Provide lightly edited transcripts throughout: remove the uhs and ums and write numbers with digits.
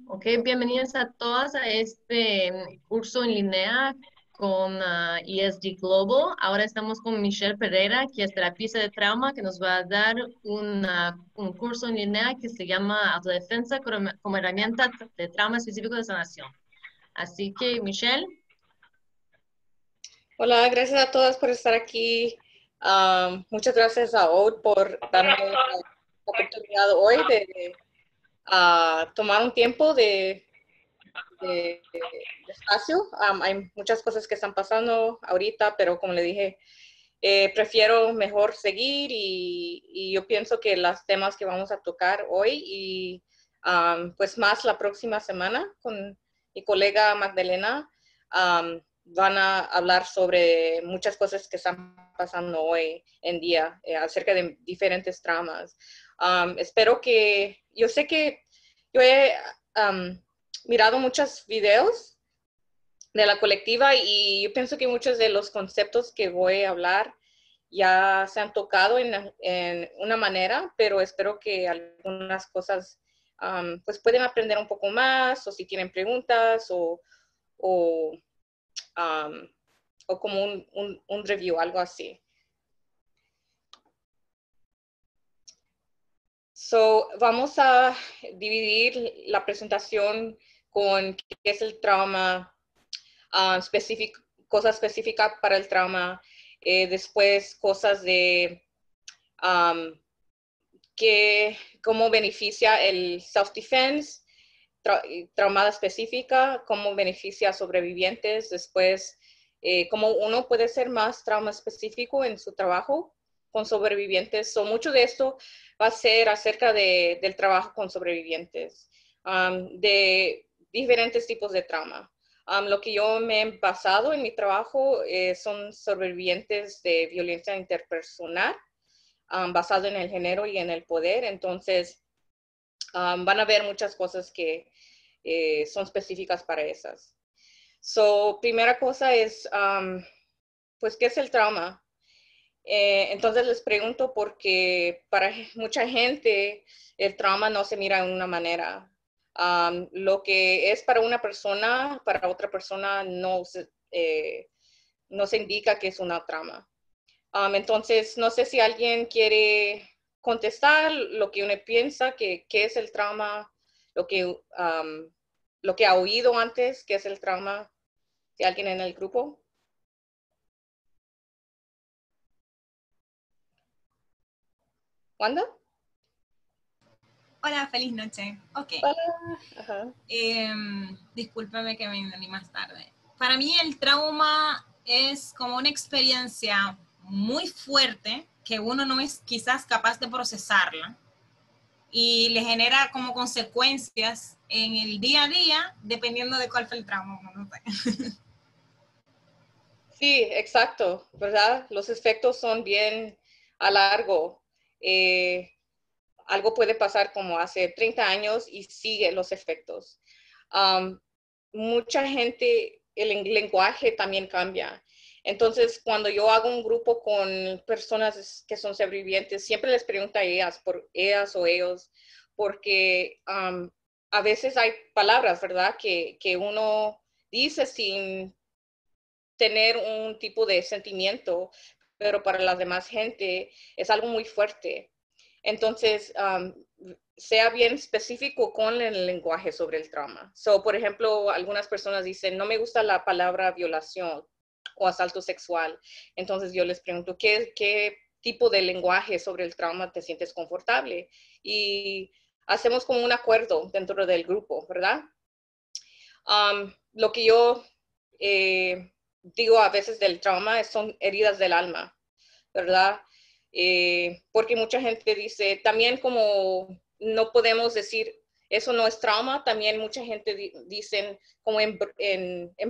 Ok, bienvenidas a todas a este curso en línea con ESG Global. Ahora estamos con Michelle Pereira, que es terapista de trauma, que nos va a dar un curso en línea que se llama Autodefensa como herramienta de trauma específico de sanación. Así que, Michelle. Hola, gracias a todas por estar aquí. Muchas gracias a OUD por darme la oportunidad hoy de tomar un tiempo de espacio. Hay muchas cosas que están pasando ahorita, pero como le dije, prefiero mejor seguir y yo pienso que los temas que vamos a tocar hoy y pues más la próxima semana con mi colega Magdalena van a hablar sobre muchas cosas que están pasando hoy en día acerca de diferentes traumas. Espero que, yo sé que yo he mirado muchos videos de la colectiva y yo pienso que muchos de los conceptos que voy a hablar ya se han tocado en una manera, pero espero que algunas cosas pues pueden aprender un poco más o si tienen preguntas o, um, o como un review, algo así. So, vamos a dividir la presentación con qué es el trauma, cosas específicas para el trauma, después cosas de um, cómo beneficia el self-defense, traumada específica, cómo beneficia a sobrevivientes, después cómo uno puede ser más trauma específico en su trabajo con sobrevivientes. Mucho de esto va a ser acerca del trabajo con sobrevivientes, de diferentes tipos de trauma. Lo que yo me he basado en mi trabajo son sobrevivientes de violencia interpersonal, basado en el género y en el poder. Entonces, van a ver muchas cosas que son específicas para esas. Primera cosa es, pues, ¿qué es el trauma? Entonces les pregunto porque para mucha gente el trauma no se mira de una manera. Lo que es para una persona, para otra persona no se indica que es una trauma. Entonces, no sé si alguien quiere contestar lo que uno piensa que es el trauma, lo que ha oído antes, que es el trauma, si alguien en el grupo. ¿Wanda? Hola, feliz noche. Ok. Hola. Ajá. Discúlpame que me uní más tarde. Para mí el trauma es como una experiencia muy fuerte que uno no es quizás capaz de procesarla y le genera como consecuencias en el día a día dependiendo de cuál fue el trauma. No sé. Sí, exacto, ¿verdad? Los efectos son bien a largo. Algo puede pasar como hace 30 años y sigue los efectos. Um, Mucha gente, el lenguaje también cambia. Entonces, cuando yo hago un grupo con personas que son sobrevivientes, siempre les pregunto a ellas, por ellas o ellos, porque a veces hay palabras, ¿verdad?, que uno dice sin tener un tipo de sentimiento, pero para la demás gente es algo muy fuerte. Entonces, sea bien específico con el lenguaje sobre el trauma. Por ejemplo, algunas personas dicen, no me gusta la palabra violación o asalto sexual. Entonces yo les pregunto, ¿qué tipo de lenguaje sobre el trauma te sientes confortable? Y hacemos como un acuerdo dentro del grupo, ¿verdad? Lo que yo digo a veces del trauma son heridas del alma, ¿verdad? Porque mucha gente dice, también como no podemos decir, eso no es trauma, también mucha gente dice como en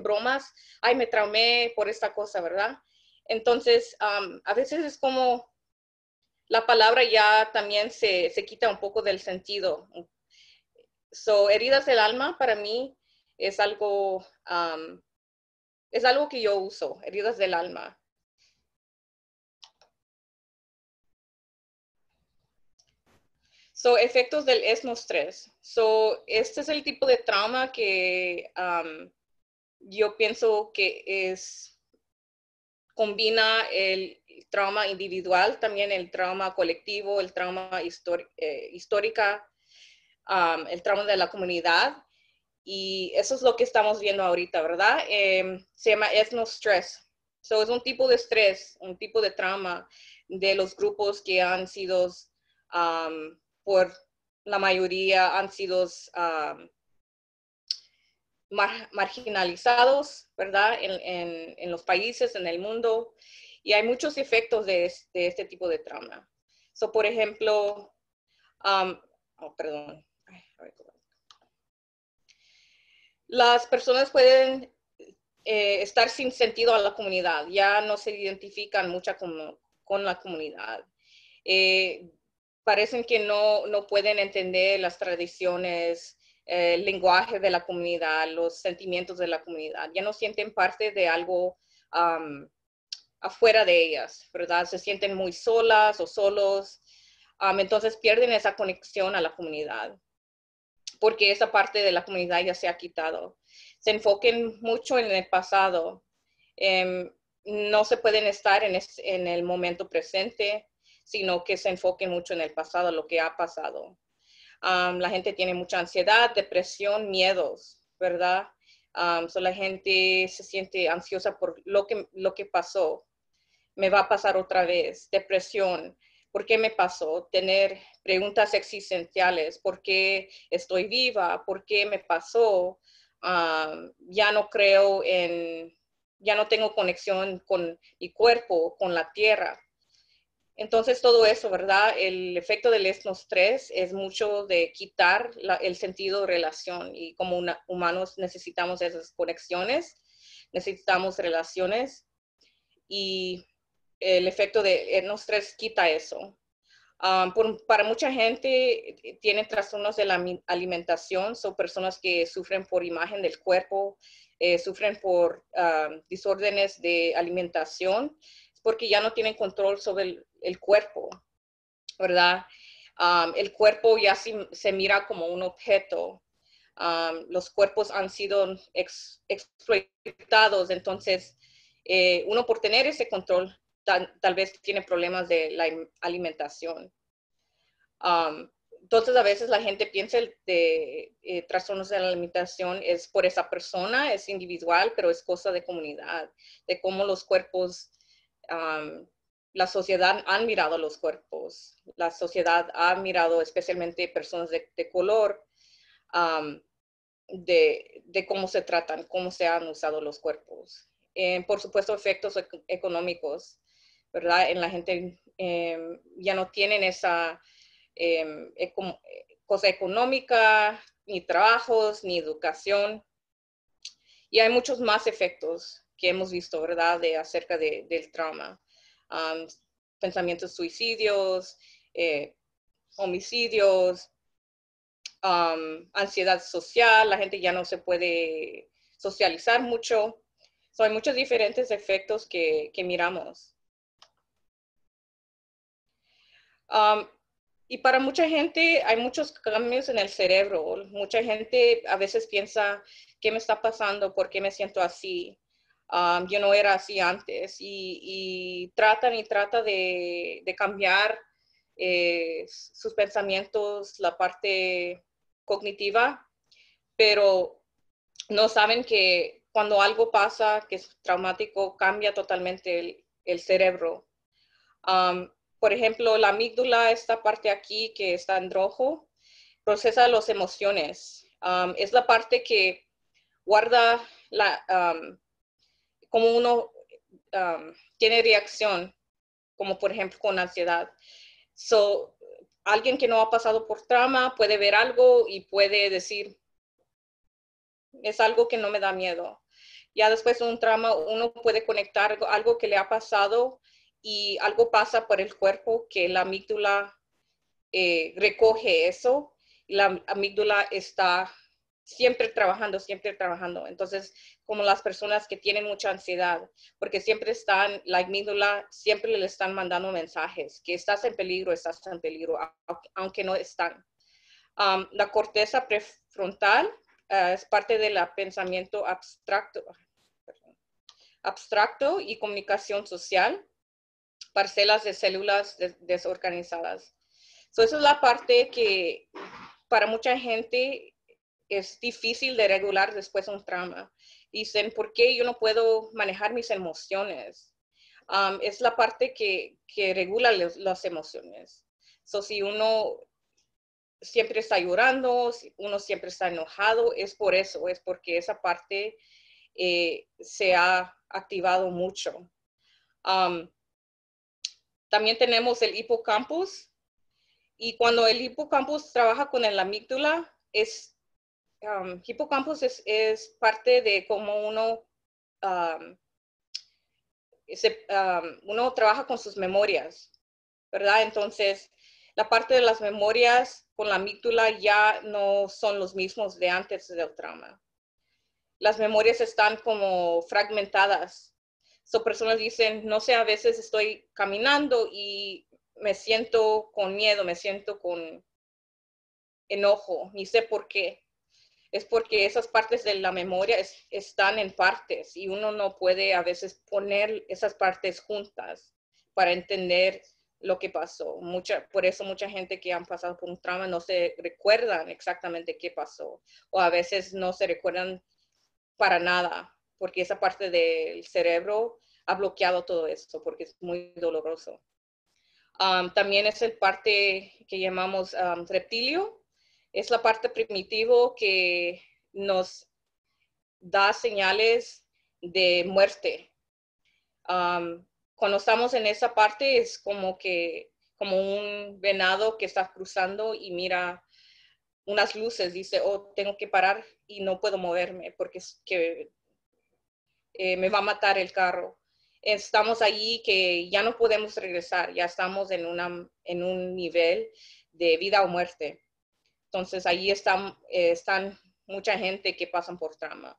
bromas, ay, me traumé por esta cosa, ¿verdad? Entonces, a veces es como la palabra ya también se quita un poco del sentido. Heridas del alma para mí es es algo que yo uso, heridas del alma. So, efectos del ESMO-3. So, este es el tipo de trauma que yo pienso que combina el trauma individual, también el trauma colectivo, el trauma histórica, el trauma de la comunidad. Y eso es lo que estamos viendo ahorita, ¿verdad? Se llama ethnostress. So, es un tipo de estrés, un tipo de trauma de los grupos que han sido, por la mayoría, han sido marginalizados, ¿verdad? En los países, en el mundo. Y hay muchos efectos de este tipo de trauma. So, por ejemplo, perdón. Las personas pueden estar sin sentido a la comunidad, ya no se identifican mucho con la comunidad. Parecen que no pueden entender las tradiciones, el lenguaje de la comunidad, los sentimientos de la comunidad. Ya no sienten parte de algo afuera de ellas, ¿verdad? Se sienten muy solas o solos, entonces pierden esa conexión a la comunidad, porque esa parte de la comunidad ya se ha quitado. Se enfoquen mucho en el pasado. No se pueden estar en el momento presente, sino que se enfoquen mucho en el pasado, lo que ha pasado. La gente tiene mucha ansiedad, depresión, miedos, ¿verdad? So la gente se siente ansiosa por lo que pasó. Me va a pasar otra vez. Depresión. ¿Por qué me pasó? Tener preguntas existenciales. ¿Por qué estoy viva? ¿Por qué me pasó? Ya no creo ya no tengo conexión con mi cuerpo, con la tierra. Entonces todo eso, ¿verdad? El efecto del ESMO-3 es mucho de quitar el sentido de relación, y como humanos necesitamos esas conexiones, necesitamos relaciones, y el efecto de ESMO-3 quita eso. Para mucha gente tiene trastornos de la alimentación, son personas que sufren por imagen del cuerpo, sufren por desórdenes de alimentación, porque ya no tienen control sobre el cuerpo, ¿verdad? El cuerpo ya se mira como un objeto. Los cuerpos han sido explotados, entonces uno, por tener ese control, tal vez tiene problemas de la alimentación. Entonces, a veces la gente piensa de trastornos de la alimentación es por esa persona, es individual, pero es cosa de comunidad, de cómo los cuerpos, la sociedad han mirado los cuerpos, la sociedad ha mirado especialmente personas de color, de cómo se tratan, cómo se han usado los cuerpos. Por supuesto, efectos económicos, ¿verdad? En la gente ya no tienen esa cosa económica, ni trabajos, ni educación. Y hay muchos más efectos que hemos visto, ¿verdad?, acerca del trauma. Pensamientos suicidios, homicidios, ansiedad social, la gente ya no se puede socializar mucho. Hay muchos diferentes efectos que miramos. Y para mucha gente hay muchos cambios en el cerebro. Mucha gente a veces piensa, ¿qué me está pasando? ¿Por qué me siento así? Yo no era así antes. Y tratan de cambiar sus pensamientos, la parte cognitiva, pero no saben que cuando algo pasa que es traumático, cambia totalmente el cerebro. Por ejemplo, la amígdala, esta parte aquí que está en rojo, procesa las emociones. Es la parte que guarda como uno tiene reacción, como por ejemplo con ansiedad. So, alguien que no ha pasado por trauma puede ver algo y puede decir, es algo que no me da miedo. Ya después de un trauma, uno puede conectar algo que le ha pasado y algo pasa por el cuerpo que la amígdala recoge eso. Y la amígdala está siempre trabajando, siempre trabajando. Entonces, como las personas que tienen mucha ansiedad, porque siempre están, la amígdala, siempre le están mandando mensajes, que estás en peligro, aunque no están. La corteza prefrontal es parte del pensamiento abstracto y comunicación social, parcelas de células desorganizadas. So, esa es la parte que para mucha gente es difícil de regular después de un trauma. Dicen, ¿por qué yo no puedo manejar mis emociones? Es la parte que regula las emociones. So, si uno siempre está llorando, si uno siempre está enojado, es por eso, es porque esa parte se ha activado mucho. También tenemos el hipocampus, y cuando el hipocampus trabaja con el amígdala, hipocampus es parte de cómo uno trabaja con sus memorias, ¿verdad? Entonces, la parte de las memorias con la amígdala ya no son los mismos de antes del trauma. Las memorias están como fragmentadas. So, personas dicen, no sé, a veces estoy caminando y me siento con miedo, me siento con enojo, ni sé por qué. Es porque esas partes de la memoria están en partes y uno no puede a veces poner esas partes juntas para entender lo que pasó. Por eso mucha gente que han pasado por un trauma no se recuerdan exactamente qué pasó, o a veces no se recuerdan para nada, porque esa parte del cerebro ha bloqueado todo esto, porque es muy doloroso. También es el parte que llamamos reptilio. Es la parte primitivo que nos da señales de muerte. Cuando estamos en esa parte es como un venado que está cruzando y mira unas luces, dice, oh, tengo que parar y no puedo moverme porque me va a matar el carro. Estamos allí que ya no podemos regresar, ya estamos en un nivel de vida o muerte. Entonces, ahí están mucha gente que pasan por trauma.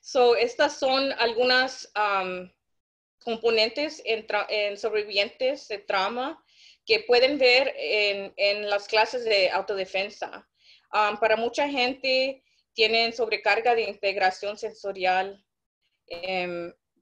So, estas son algunas componentes en sobrevivientes de trauma que pueden ver en las clases de autodefensa. Para mucha gente tienen sobrecarga de integración sensorial,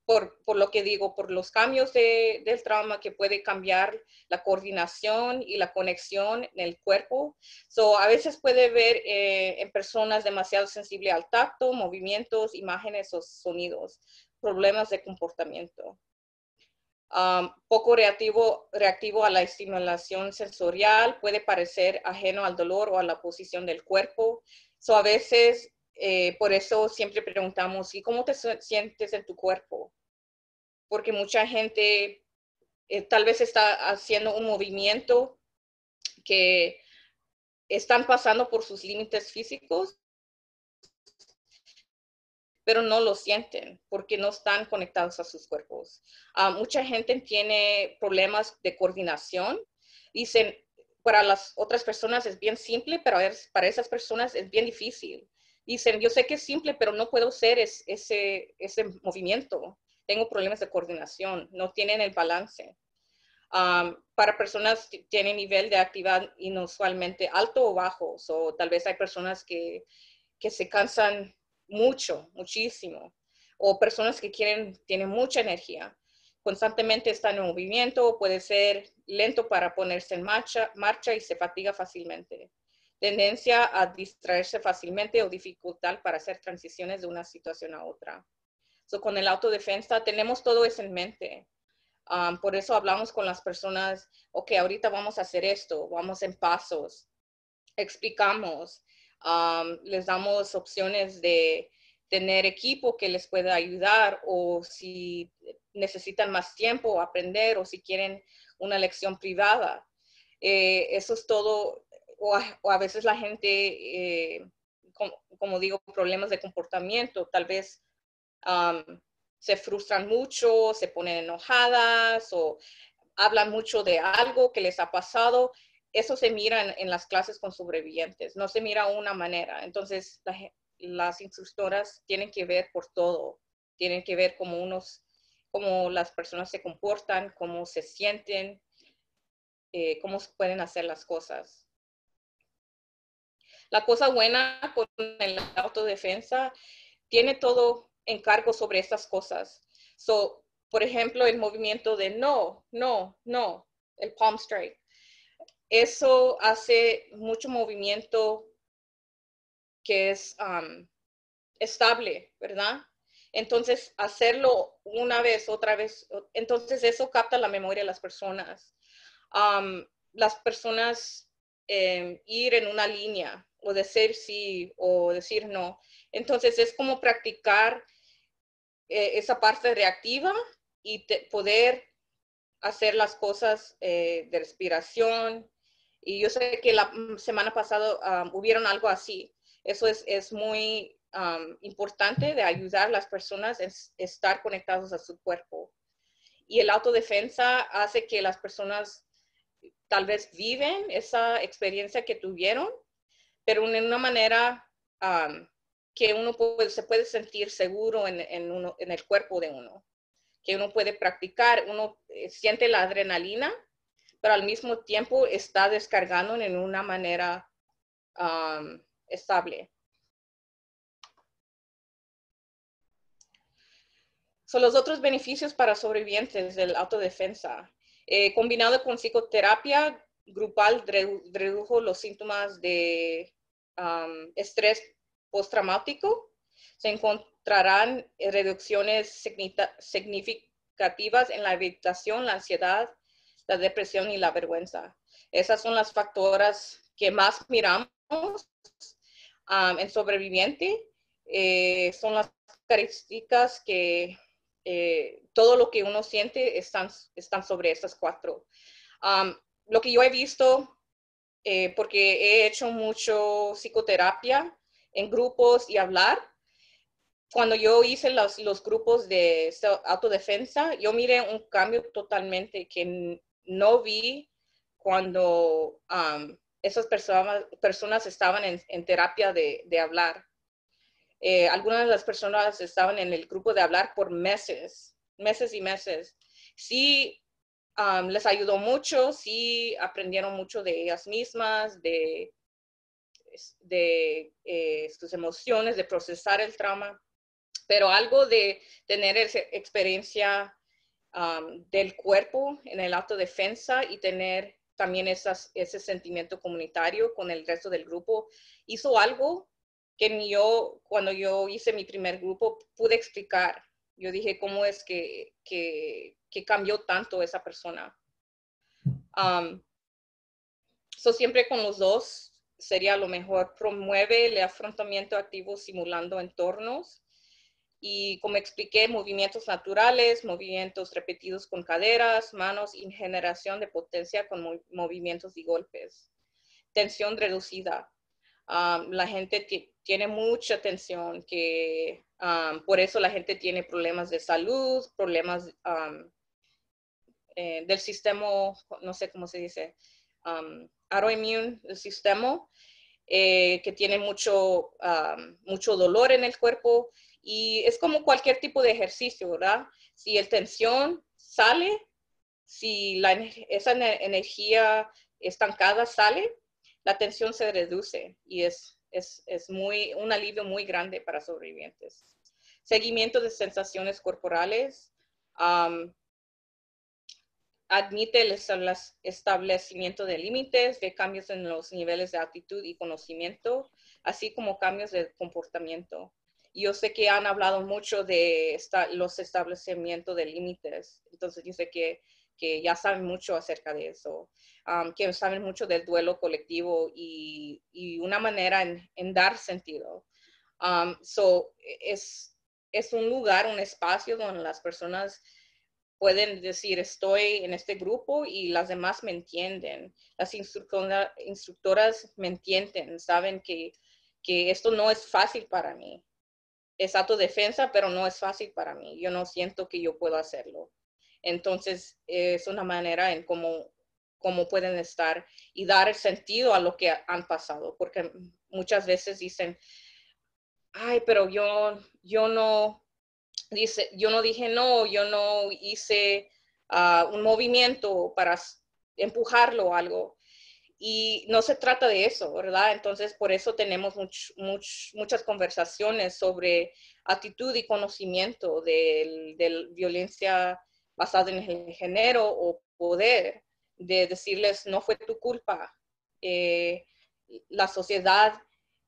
por lo que digo, por los cambios del trauma que puede cambiar la coordinación y la conexión en el cuerpo. So, a veces puede ver en personas demasiado sensibles al tacto, movimientos, imágenes o sonidos, problemas de comportamiento. Poco reactivo a la estimulación sensorial, puede parecer ajeno al dolor o a la posición del cuerpo. So, a veces, por eso siempre preguntamos, ¿y cómo te sientes en tu cuerpo? Porque mucha gente tal vez está haciendo un movimiento que están pasando por sus límites físicos, pero no lo sienten porque no están conectados a sus cuerpos. Mucha gente tiene problemas de coordinación. Dicen, para las otras personas es bien simple, pero para esas personas es bien difícil. Dicen, yo sé que es simple, pero no puedo hacer ese movimiento. Tengo problemas de coordinación, no tienen el balance. Para personas que tienen nivel de actividad inusualmente alto o bajo, o tal vez hay personas que se cansan muchísimo, o personas que tienen mucha energía, constantemente están en movimiento, puede ser lento para ponerse en marcha y se fatiga fácilmente. Tendencia a distraerse fácilmente o dificultad para hacer transiciones de una situación a otra. So, con el autodefensa tenemos todo eso en mente. Por eso hablamos con las personas, ok, ahorita vamos a hacer esto, vamos en pasos, explicamos, les damos opciones de tener equipo que les pueda ayudar, o si necesitan más tiempo aprender, o si quieren una lección privada. Eso es todo, o a veces la gente, como digo, problemas de comportamiento, tal vez se frustran mucho, se ponen enojadas, o hablan mucho de algo que les ha pasado. Eso se mira en las clases con sobrevivientes, no se mira de una manera. Entonces, las instructoras tienen que ver por todo, tienen que ver cómo las personas se comportan, cómo se sienten, cómo pueden hacer las cosas. La cosa buena con el autodefensa, tiene todo encargo sobre estas cosas. So, por ejemplo, el movimiento de no, no, no, el palm strike. Eso hace mucho movimiento que es estable, ¿verdad? Entonces, hacerlo una vez, otra vez, entonces eso capta la memoria de las personas. Las personas ir en una línea o decir sí o decir no. Entonces, es como practicar esa parte reactiva y poder hacer las cosas de respiración. Y yo sé que la semana pasada hubieron algo así. Eso es muy importante de ayudar a las personas a estar conectados a su cuerpo. Y el autodefensa hace que las personas tal vez viven esa experiencia que tuvieron, pero en una manera que uno se puede sentir seguro en el cuerpo de uno, que uno puede practicar, uno siente la adrenalina, pero al mismo tiempo está descargando en una manera estable. Son los otros beneficios para sobrevivientes del autodefensa. Combinado con psicoterapia grupal, redujo los síntomas de estrés postraumático. Se encontrarán reducciones significativas en la evitación, la ansiedad, la depresión y la vergüenza. Esas son las factoras que más miramos en sobreviviente. Son las características que todo lo que uno siente están sobre estas cuatro. Lo que yo he visto, porque he hecho mucho psicoterapia en grupos y hablar, cuando yo hice los grupos de autodefensa, yo miré un cambio totalmente que no vi cuando esas personas estaban en terapia de hablar. Algunas de las personas estaban en el grupo de hablar por meses y meses. Sí, les ayudó mucho, sí aprendieron mucho de ellas mismas, de sus emociones, de procesar el trauma, pero algo de tener esa experiencia del cuerpo en el autodefensa y tener también ese sentimiento comunitario con el resto del grupo, hizo algo que cuando yo hice mi primer grupo, pude explicar. Yo dije, ¿cómo es que cambió tanto esa persona? Siempre con los dos sería lo mejor. Promueve el afrontamiento activo simulando entornos. Y como expliqué, movimientos naturales, movimientos repetidos con caderas, manos y generación de potencia con movimientos y golpes. Tensión reducida. La gente tiene mucha tensión, por eso la gente tiene problemas de salud, problemas del sistema, no sé cómo se dice, autoinmune, el sistema, que tiene mucho dolor en el cuerpo. Y es como cualquier tipo de ejercicio, ¿verdad? Si la tensión sale, si esa energía estancada sale, la tensión se reduce y es un alivio muy grande para sobrevivientes. Seguimiento de sensaciones corporales. Admite el establecimiento de límites, ve cambios en los niveles de actitud y conocimiento, así como cambios de comportamiento. Yo sé que han hablado mucho de los establecimientos de límites, entonces yo sé que ya saben mucho acerca de eso, que saben mucho del duelo colectivo y una manera en dar sentido. Es un lugar, un espacio donde las personas pueden decir, estoy en este grupo y las demás me entienden. Las instructoras me entienden, saben que esto no es fácil para mí. Es autodefensa, pero no es fácil para mí. Yo no siento que yo puedo hacerlo. Entonces, es una manera en cómo pueden estar y dar el sentido a lo que han pasado, porque muchas veces dicen, ay, pero yo no dije no, yo no hice un movimiento para empujarlo o algo. Y no se trata de eso, ¿verdad? Entonces, por eso tenemos muchas conversaciones sobre actitud y conocimiento de violencia basada en el género o poder, de decirles, no fue tu culpa. La sociedad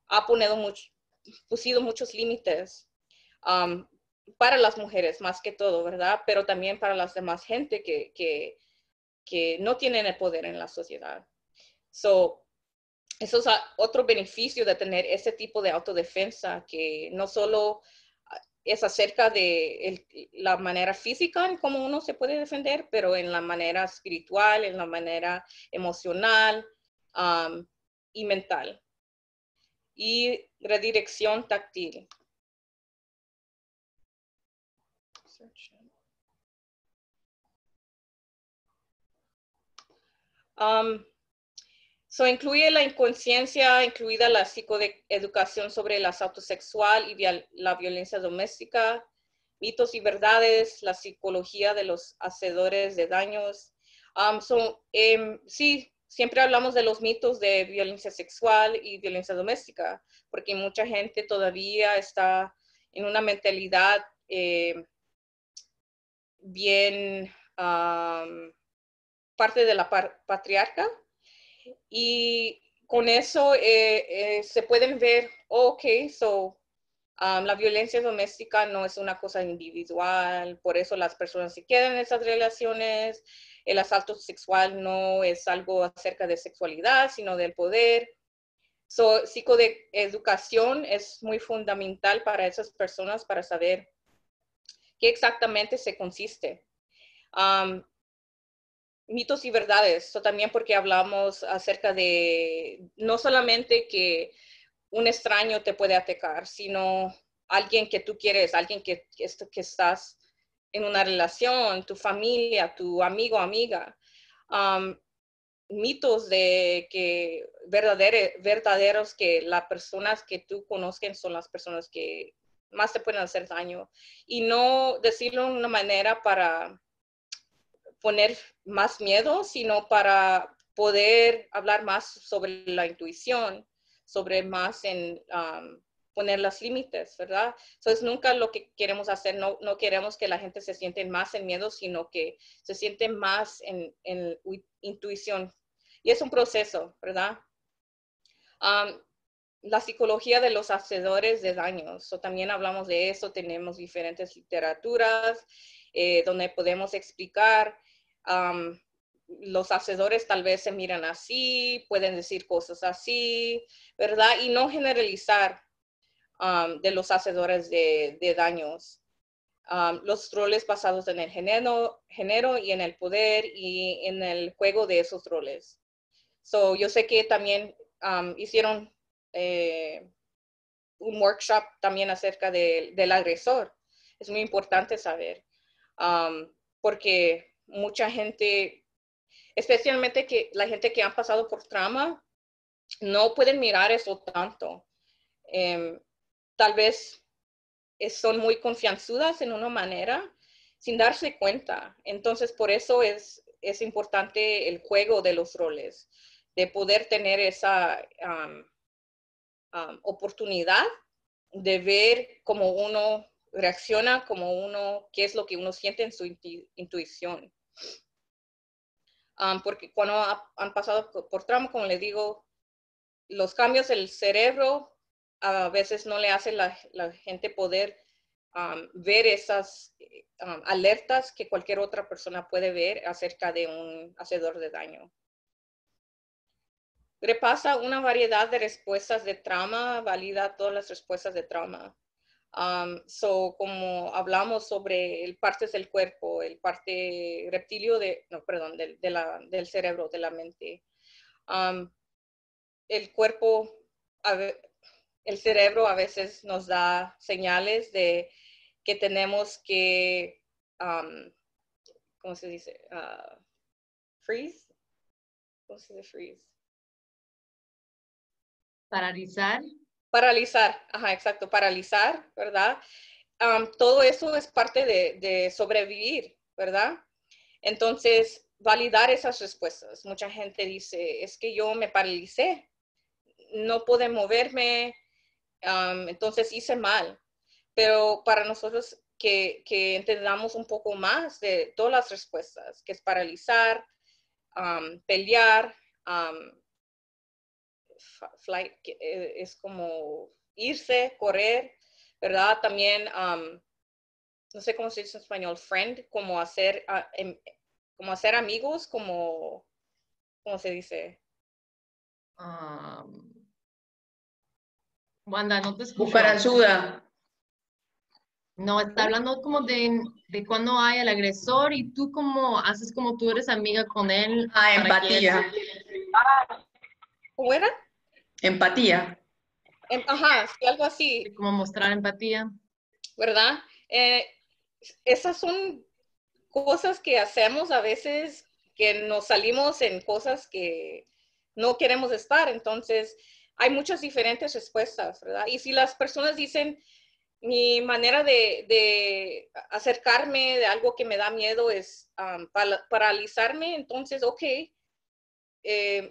ha pusido muchos límites um, para las mujeres, más que todo, ¿verdad? Pero también para las demás gente que no tienen el poder en la sociedad. So, eso es otro beneficio de tener ese tipo de autodefensa, que no solo es acerca de la manera física en cómo uno se puede defender, pero en la manera espiritual, en la manera emocional y mental. Y redirección táctil. Incluye la inconsciencia, incluida la psicoeducación sobre el asalto sexual y la violencia doméstica, mitos y verdades, la psicología de los hacedores de daños. Sí, siempre hablamos de los mitos de violencia sexual y violencia doméstica, porque mucha gente todavía está en una mentalidad bien parte de la patriarca. Y con eso se pueden ver, la violencia doméstica no es una cosa individual, por eso las personas se quedan en esas relaciones. El asalto sexual no es algo acerca de sexualidad, sino del poder. Psicoeducación es muy fundamental para esas personas para saber qué exactamente se consiste. Mitos y verdades, también porque hablamos acerca de no solamente que un extraño te puede atacar, sino alguien que tú quieres, alguien que estás en una relación, tu familia, tu amigo o amiga. Mitos de que verdaderos que las personas que tú conozcas son las personas que más te pueden hacer daño. Y no decirlo de una manera para poner más miedo, sino para poder hablar más sobre la intuición, sobre más en poner los límites, ¿verdad? Entonces, nunca lo que queremos hacer, no queremos que la gente se siente más en miedo, sino que se siente más en intuición. Y es un proceso, ¿verdad? La psicología de los hacedores de daños. También hablamos de eso, tenemos diferentes literaturas donde podemos explicar. Los hacedores tal vez se miran así, pueden decir cosas así, ¿verdad? Y no generalizar de los hacedores de daños. Los roles basados en el género y en el poder y en el juego de esos roles. Yo sé que también hicieron un workshop también acerca del agresor. Es muy importante saber, porque mucha gente, especialmente que la gente que han pasado por trauma, no pueden mirar eso tanto. Tal vez son muy confianzudas en una manera sin darse cuenta. Entonces, por eso es importante el juego de los roles, de poder tener esa oportunidad de ver cómo uno reacciona, qué es lo que uno siente en su intuición. Porque cuando han pasado por trauma, como les digo, los cambios del cerebro a veces no le hacen la gente poder ver esas alertas que cualquier otra persona puede ver acerca de un hacedor de daño. Repasa una variedad de respuestas de trauma, valida todas las respuestas de trauma. Como hablamos sobre el partes del cuerpo, el parte reptilio del cerebro, de la mente. El cuerpo, el cerebro a veces nos da señales de que tenemos que ¿cómo se dice? Freeze. ¿Cómo se dice freeze? Paralizar. Paralizar, ajá, exacto, paralizar, ¿verdad? Todo eso es parte de sobrevivir, ¿verdad? Entonces, validar esas respuestas. Mucha gente dice, es que yo me paralicé, no pude moverme, entonces hice mal. Pero para nosotros que entendamos un poco más de todas las respuestas, que es paralizar, pelear, flight, es como irse, correr, ¿verdad? También, no sé cómo se dice en español, friend, como hacer amigos, ¿cómo se dice? Wanda, no te escucho. Buscar ayuda. No, está hablando como de cuando hay el agresor y tú como haces como tú eres amiga con él. Empatía. ¿Cómo era? Empatía. Ajá, sí, algo así. Como mostrar empatía. ¿Verdad? Esas son cosas que hacemos a veces que nos salimos en cosas que no queremos estar. Entonces, hay muchas diferentes respuestas, ¿verdad? Y si las personas dicen, mi manera de acercarme de algo que me da miedo es paralizarme, entonces, ok,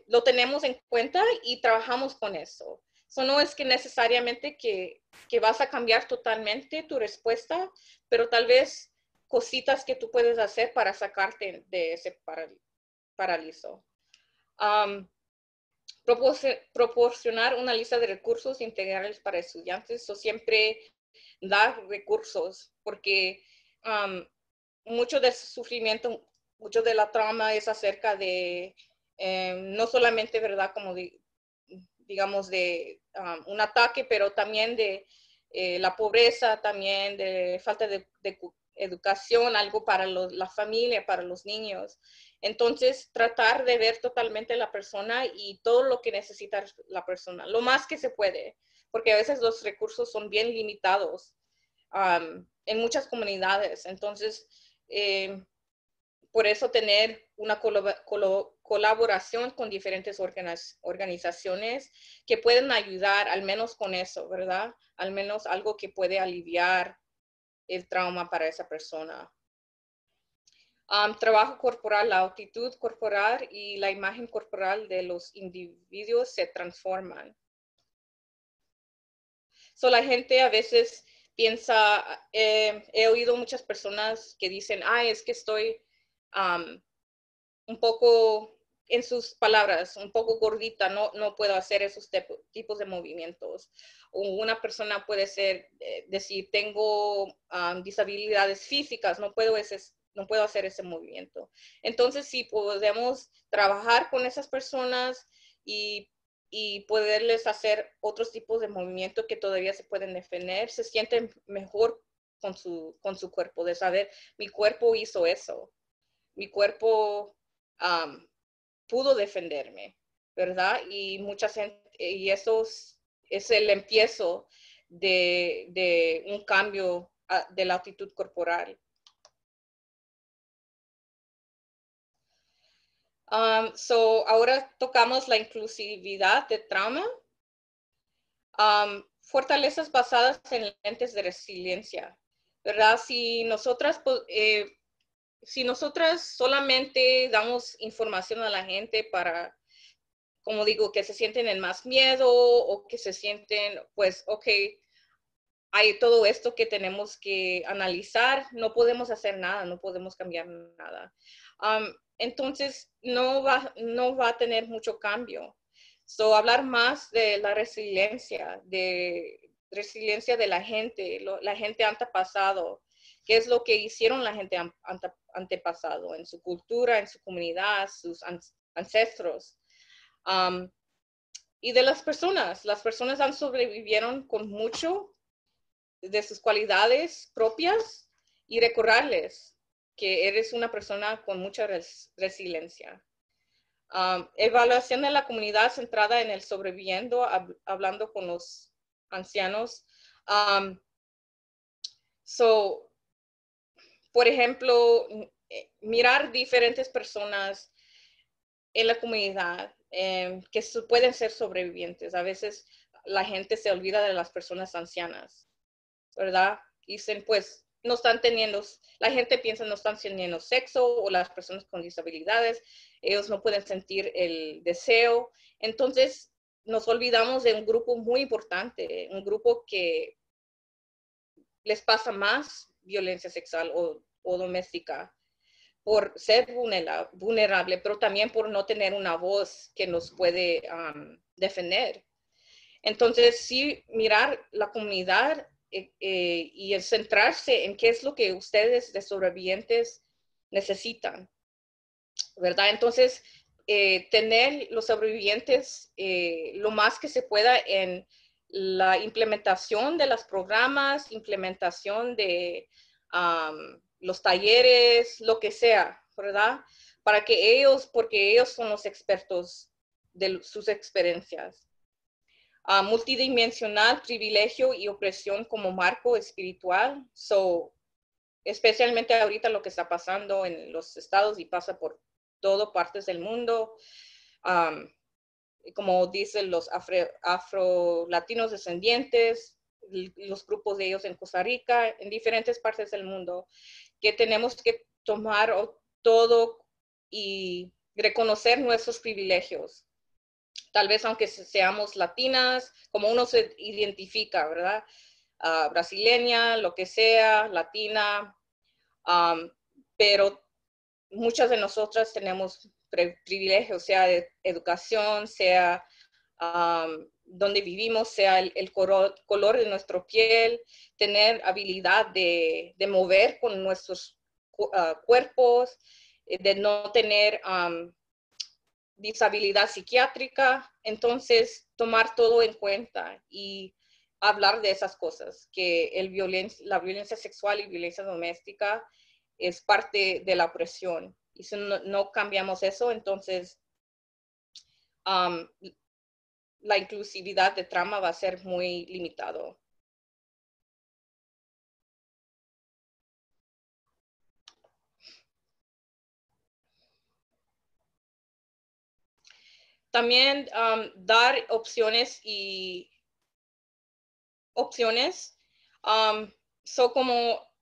lo tenemos en cuenta y trabajamos con eso. Eso no es que necesariamente que vas a cambiar totalmente tu respuesta, pero tal vez cositas que tú puedes hacer para sacarte de ese paralizo. Proporcionar una lista de recursos integrales para estudiantes. Eso siempre da recursos, porque mucho del sufrimiento, mucho de la trauma es acerca de no solamente, ¿verdad? Como digamos de un ataque, pero también de la pobreza, también de falta de educación, algo para la familia, para los niños. Entonces, tratar de ver totalmente la persona y todo lo que necesita la persona, lo más que se puede, porque a veces los recursos son bien limitados en muchas comunidades. Entonces, por eso tener una colaboración con diferentes organizaciones que pueden ayudar al menos con eso, ¿verdad? Al menos algo que puede aliviar el trauma para esa persona. Trabajo corporal, la actitud corporal y la imagen corporal de los individuos se transforman. So, la gente a veces piensa, he oído muchas personas que dicen, es que estoy un poco, en sus palabras, un poco gordita, no puedo hacer esos tipos de movimientos. O una persona puede decir, tengo disabilidades físicas, no puedo hacer ese movimiento. Entonces, si podemos trabajar con esas personas y poderles hacer otros tipos de movimiento que todavía se pueden defender, se sienten mejor con su cuerpo, de saber, mi cuerpo hizo eso, mi cuerpo pudo defenderme, ¿verdad? Y eso es el empiezo de un cambio de la actitud corporal. Ahora tocamos la inclusividad de trauma. Fortalezas basadas en lentes de resiliencia, ¿verdad? Si nosotras solamente damos información a la gente para, como digo, que se sienten en más miedo o que se sienten, pues, ok, hay todo esto que tenemos que analizar, no podemos hacer nada, no podemos cambiar nada. Entonces, no va a tener mucho cambio. Hablar más de la resiliencia de la gente antepasado, qué es lo que hicieron la gente antepasado en su cultura, en su comunidad, sus ancestros. Y de las personas han sobrevivieron con mucho de sus cualidades propias y recordarles que eres una persona con mucha resiliencia. Evaluación de la comunidad centrada en el sobreviviendo, hablando con los ancianos. Por ejemplo, mirar diferentes personas en la comunidad que pueden ser sobrevivientes. A veces la gente se olvida de las personas ancianas, ¿verdad? Dicen, pues, no están teniendo, la gente piensa no están teniendo sexo, o las personas con disabilidades, ellos no pueden sentir el deseo. Entonces, nos olvidamos de un grupo muy importante, un grupo que les pasa más violencia sexual o doméstica por ser vulnerable, pero también por no tener una voz que nos puede defender. Entonces, sí, mirar la comunidad y el centrarse en qué es lo que ustedes de sobrevivientes necesitan, ¿verdad? Entonces, tener los sobrevivientes lo más que se pueda en la implementación de los programas, implementación de los talleres, lo que sea, ¿verdad? Para que ellos, porque ellos son los expertos de sus experiencias. Multidimensional, privilegio y opresión como marco espiritual. So, especialmente ahorita lo que está pasando en los estados y pasa por todas partes del mundo. Como dicen los afro-latinos descendientes, los grupos de ellos en Costa Rica, en diferentes partes del mundo, que tenemos que tomar todo y reconocer nuestros privilegios. Tal vez aunque seamos latinas, como uno se identifica, ¿verdad? Brasileña, lo que sea, latina, pero muchas de nosotras tenemos privilegios, sea de educación, sea donde vivimos, sea el color de nuestra piel, tener habilidad de mover con nuestros cuerpos, de no tener disabilidad psiquiátrica. Entonces, tomar todo en cuenta y hablar de esas cosas, que la violencia sexual y violencia doméstica es parte de la opresión. Y si no cambiamos eso, entonces la inclusividad de trauma va a ser muy limitado. También dar opciones son como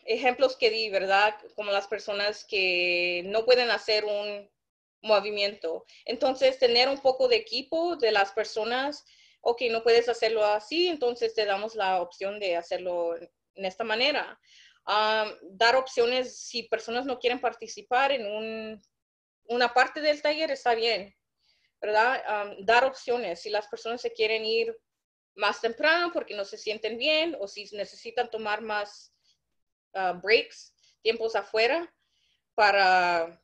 ejemplos que di, ¿verdad? Como las personas que no pueden hacer un movimiento. Entonces, tener un poco de equipo de las personas, ok, no puedes hacerlo así, entonces te damos la opción de hacerlo en esta manera. Dar opciones, si personas no quieren participar en una parte del taller, está bien, ¿verdad? Dar opciones, si las personas se quieren ir más temprano porque no se sienten bien, o si necesitan tomar más breaks, tiempos afuera para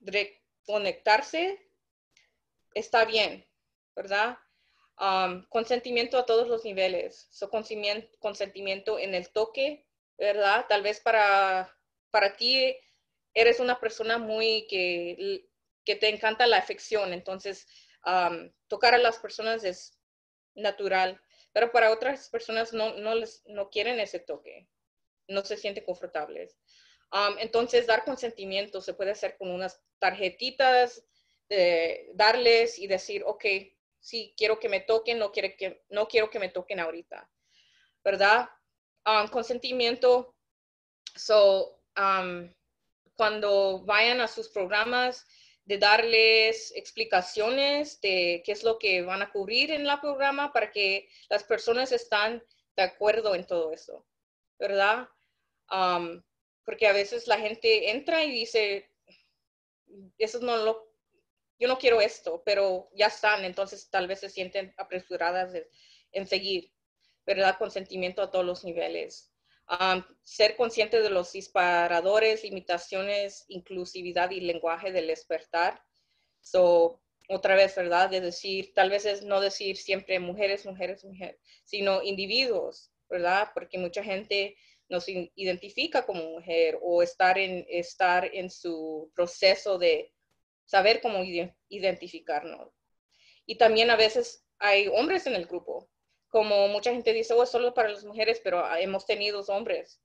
reconectarse, está bien, ¿verdad? Consentimiento a todos los niveles. Consentimiento en el toque, ¿verdad? Tal vez para ti eres una persona muy que te encanta la afección, entonces tocar a las personas es natural, pero para otras personas no quieren ese toque, no se sienten confortables. Entonces, dar consentimiento se puede hacer con unas tarjetitas, darles y decir, ok, sí, quiero que me toquen, no quiero que me toquen ahorita, ¿verdad? Consentimiento, cuando vayan a sus programas, de darles explicaciones de qué es lo que van a cubrir en el programa para que las personas estén de acuerdo en todo eso, ¿verdad? Porque a veces la gente entra y dice, yo no quiero esto, pero ya están, entonces tal vez se sienten apresuradas en seguir, ¿verdad? Consentimiento a todos los niveles. Ser consciente de los disparadores, limitaciones, inclusividad y lenguaje del despertar. Otra vez, ¿verdad? De decir, tal vez es no decir siempre mujeres, mujeres, mujeres, sino individuos, ¿verdad? Porque mucha gente nos identifica como mujer o estar en su proceso de saber cómo identificarnos. Y también a veces hay hombres en el grupo, como mucha gente dice, oh, es solo para las mujeres, pero hemos tenido hombres.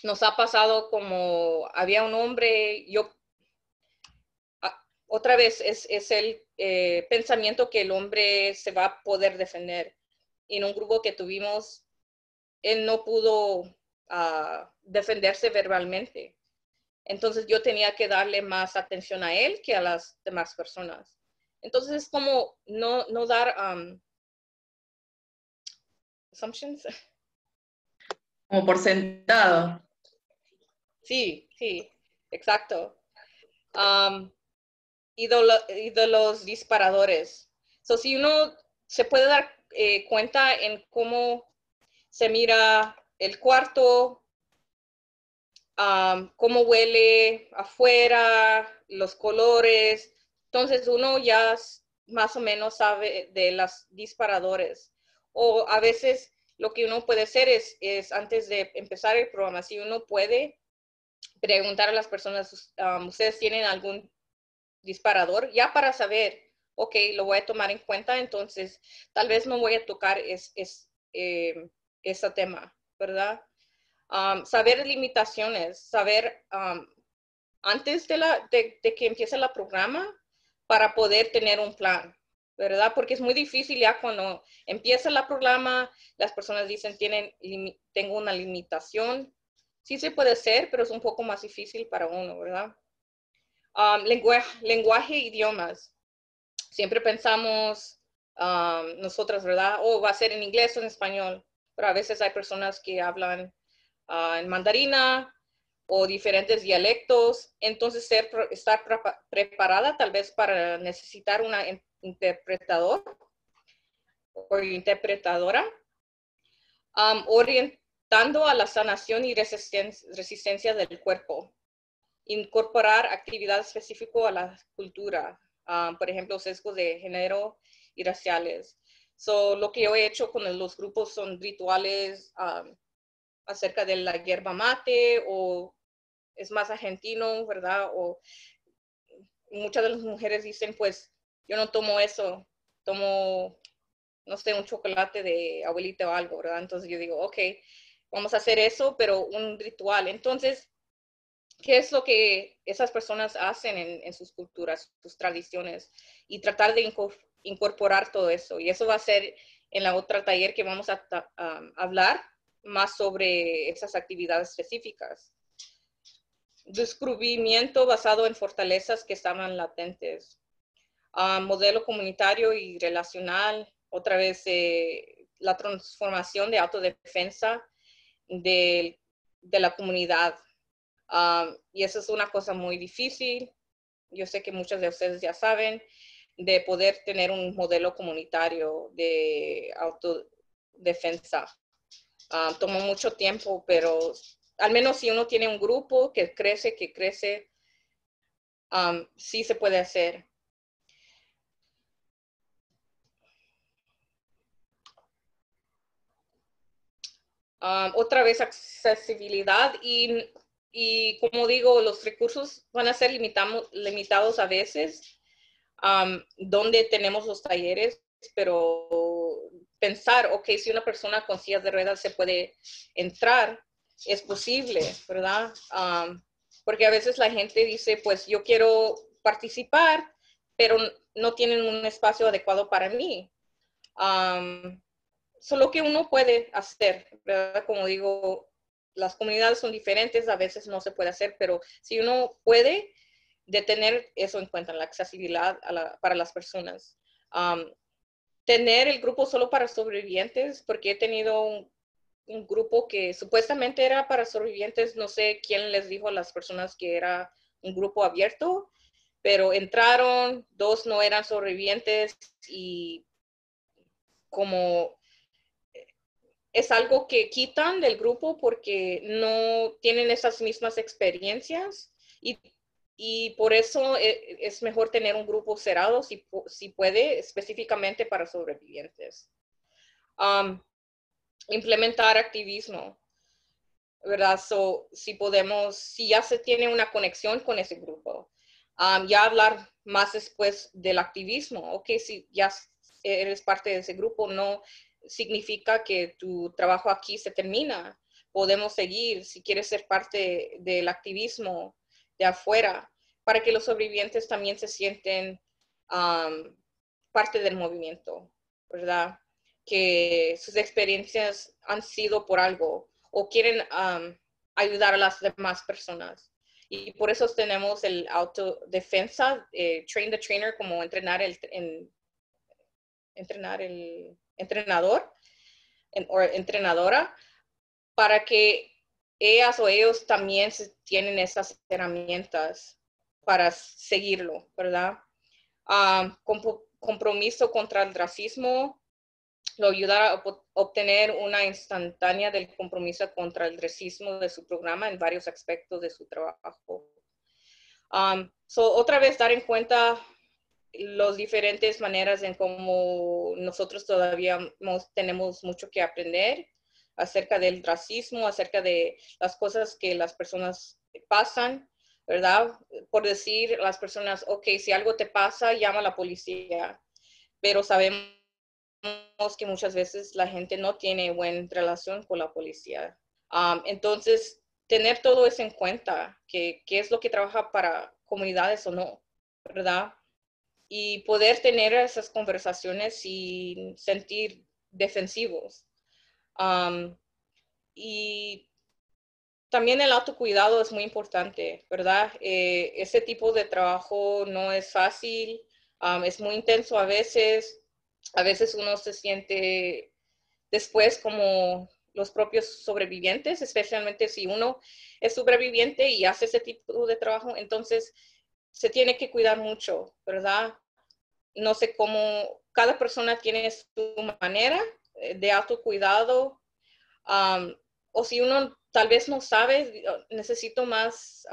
nos ha pasado como había un hombre, otra vez es el pensamiento que el hombre se va a poder defender. En un grupo que tuvimos, él no pudo defenderse verbalmente. Entonces yo tenía que darle más atención a él que a las demás personas. Entonces es como no dar assumptions. Como por sentado. Sí, exacto. Y de los disparadores. So, si uno se puede dar cuenta en cómo se mira el cuarto, cómo huele afuera, los colores, entonces uno ya más o menos sabe de los disparadores. O a veces lo que uno puede hacer es antes de empezar el programa, si uno puede preguntar a las personas, ¿ustedes tienen algún disparador? Ya para saber, ok, lo voy a tomar en cuenta, entonces tal vez no voy a tocar ese tema, ¿verdad? Saber limitaciones, saber antes de que empiece el programa para poder tener un plan, ¿verdad? Porque es muy difícil ya cuando empieza el programa, las personas dicen, tengo una limitación. Sí se puede hacer, pero es un poco más difícil para uno, ¿verdad? Lenguaje, idiomas. Siempre pensamos nosotros, ¿verdad? Va a ser en inglés o en español, pero a veces hay personas que hablan en mandarina o diferentes dialectos, entonces estar preparada tal vez para necesitar una interpretador o interpretadora, orientando a la sanación y resistencia del cuerpo, incorporar actividad específica a la cultura, por ejemplo, sesgos de género y raciales. Lo que yo he hecho con los grupos son rituales acerca de la hierba mate o es más argentino, ¿verdad? O muchas de las mujeres dicen, pues, yo no tomo eso, tomo, no sé, un chocolate de abuelita o algo, ¿verdad? Entonces yo digo, ok, vamos a hacer eso, pero un ritual. Entonces, ¿qué es lo que esas personas hacen en sus culturas, sus tradiciones? Y tratar de incorporar todo eso. Y eso va a ser en la otra taller que vamos a hablar más sobre esas actividades específicas. Descubrimiento basado en fortalezas que estaban latentes. Modelo comunitario y relacional, otra vez la transformación de autodefensa de la comunidad. Y eso es una cosa muy difícil. Yo sé que muchos de ustedes ya saben de poder tener un modelo comunitario de autodefensa. Tomó mucho tiempo, pero al menos si uno tiene un grupo que crece, sí se puede hacer. Otra vez accesibilidad y como digo, los recursos van a ser limitados a veces, donde tenemos los talleres, pero pensar, ok, si una persona con sillas de ruedas se puede entrar, es posible, ¿verdad? Porque a veces la gente dice, pues yo quiero participar, pero no tienen un espacio adecuado para mí. Solo que uno puede hacer, ¿verdad? Como digo, las comunidades son diferentes, a veces no se puede hacer, pero si uno puede, de tener eso en cuenta, la accesibilidad para las personas. Tener el grupo solo para sobrevivientes, porque he tenido un grupo que supuestamente era para sobrevivientes, no sé quién les dijo a las personas que era un grupo abierto, pero entraron, 2 no eran sobrevivientes y como es algo que quitan del grupo porque no tienen esas mismas experiencias y por eso es mejor tener un grupo cerrado si puede, específicamente para sobrevivientes. Implementar activismo, ¿verdad? Si ya se tiene una conexión con ese grupo, ya hablar más después del activismo, ok, si ya eres parte de ese grupo, no significa que tu trabajo aquí se termina, podemos seguir si quieres ser parte del activismo de afuera, para que los sobrevivientes también se sienten parte del movimiento, ¿verdad? Que sus experiencias han sido por algo o quieren ayudar a las demás personas. Y por eso tenemos el autodefensa, train the trainer, como entrenar el entrenador o entrenadora, para que ellas o ellos también tienen esas herramientas para seguirlo, ¿verdad? Compromiso contra el racismo lo ayuda a obtener una instantánea del compromiso contra el racismo de su programa en varios aspectos de su trabajo. Otra vez dar en cuenta las diferentes maneras en cómo nosotros todavía tenemos mucho que aprender acerca del racismo, acerca de las cosas que las personas pasan, ¿verdad? Por decir las personas, ok, si algo te pasa, llama a la policía, pero sabemos que muchas veces la gente no tiene buena relación con la policía. Entonces, tener todo eso en cuenta, que es lo que trabaja para comunidades o no, ¿verdad? Y poder tener esas conversaciones sin sentir defensivos. Y también el autocuidado es muy importante, ¿verdad? Ese tipo de trabajo no es fácil, es muy intenso a veces. A veces uno se siente después como los propios sobrevivientes, especialmente si uno es sobreviviente y hace ese tipo de trabajo, entonces se tiene que cuidar mucho, ¿verdad? No sé cómo, cada persona tiene su manera de autocuidado, o si uno tal vez no sabe, necesito más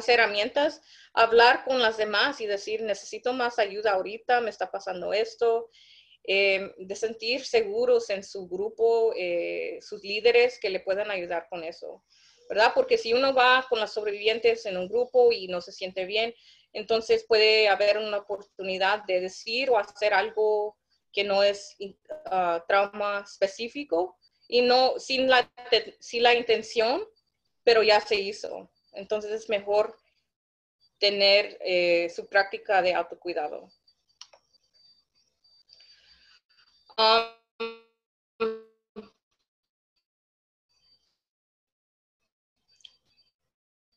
herramientas, hablar con las demás y decir, necesito más ayuda ahorita, me está pasando esto, de sentir seguros en su grupo, sus líderes que le puedan ayudar con eso, ¿verdad? Porque si uno va con las sobrevivientes en un grupo y no se siente bien, entonces puede haber una oportunidad de decir o hacer algo que no es trauma específico y no sin la intención, pero ya se hizo. Entonces es mejor tener su práctica de autocuidado.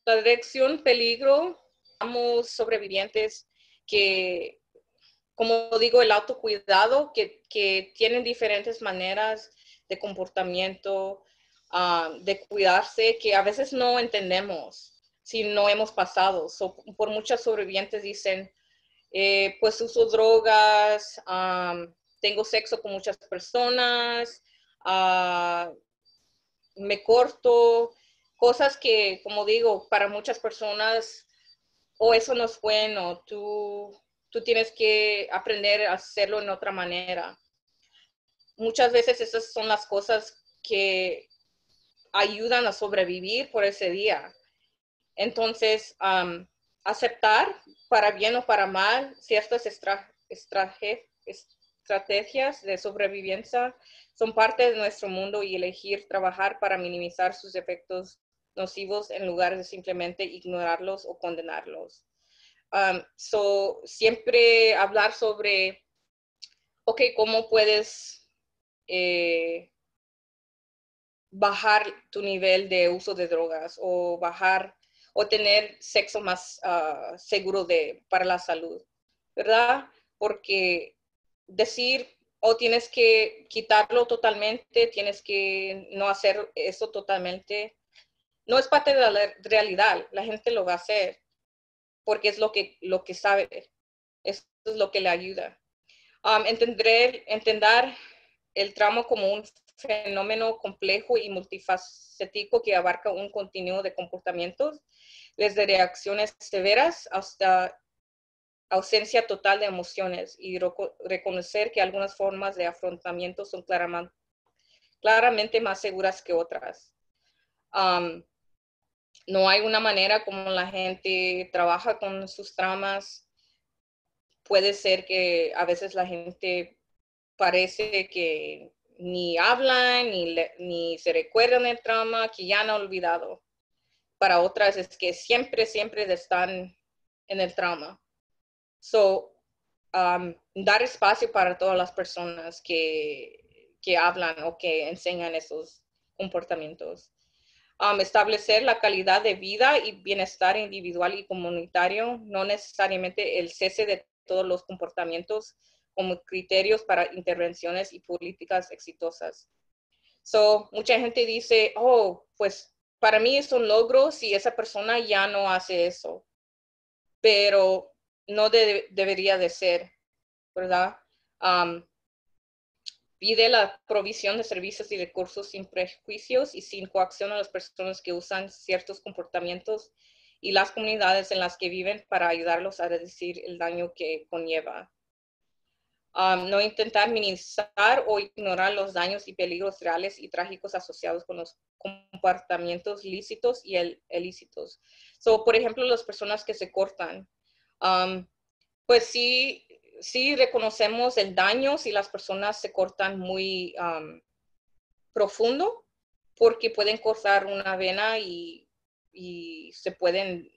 La dirección peligro, somos sobrevivientes que, como digo, el autocuidado, que tienen diferentes maneras de comportamiento, de cuidarse, que a veces no entendemos si no hemos pasado. Por muchas sobrevivientes dicen, pues uso drogas, tengo sexo con muchas personas, me corto, cosas que, como digo, para muchas personas, o eso no es bueno, tú tienes que aprender a hacerlo en otra manera. Muchas veces esas son las cosas que ayudan a sobrevivir por ese día. Entonces, aceptar, para bien o para mal, ciertas estrategias de sobrevivencia son parte de nuestro mundo y elegir trabajar para minimizar sus efectos nocivos en lugar de simplemente ignorarlos o condenarlos. Siempre hablar sobre, ok, ¿cómo puedes bajar tu nivel de uso de drogas o bajar o tener sexo más seguro para la salud, ¿verdad? Porque decir, tienes que quitarlo totalmente, tienes que no hacer eso totalmente, no es parte de la realidad. La gente lo va a hacer porque es lo que sabe, eso es lo que le ayuda. Entender el trauma como un fenómeno complejo y multifacético que abarca un continuo de comportamientos, desde reacciones severas hasta ausencia total de emociones, y reconocer que algunas formas de afrontamiento son claramente más seguras que otras. No hay una manera como la gente trabaja con sus traumas. Puede ser que a veces la gente parece que ni hablan, ni se recuerdan el trauma, que ya han olvidado. Para otras es que siempre están en el trauma. So, dar espacio para todas las personas que hablan o que enseñan esos comportamientos. Establecer la calidad de vida y bienestar individual y comunitario, no necesariamente el cese de todos los comportamientos como criterios para intervenciones y políticas exitosas. So, mucha gente dice, oh, pues para mí es un logro si esa persona ya no hace eso, pero no debería de ser, ¿verdad? Pide la provisión de servicios y recursos sin prejuicios y sin coacción a las personas que usan ciertos comportamientos y las comunidades en las que viven para ayudarlos a reducir el daño que conlleva. No intentar minimizar o ignorar los daños y peligros reales y trágicos asociados con los comportamientos lícitos y ilícitos. So, por ejemplo, las personas que se cortan, pues sí reconocemos el daño si las personas se cortan muy profundo, porque pueden cortar una vena y se pueden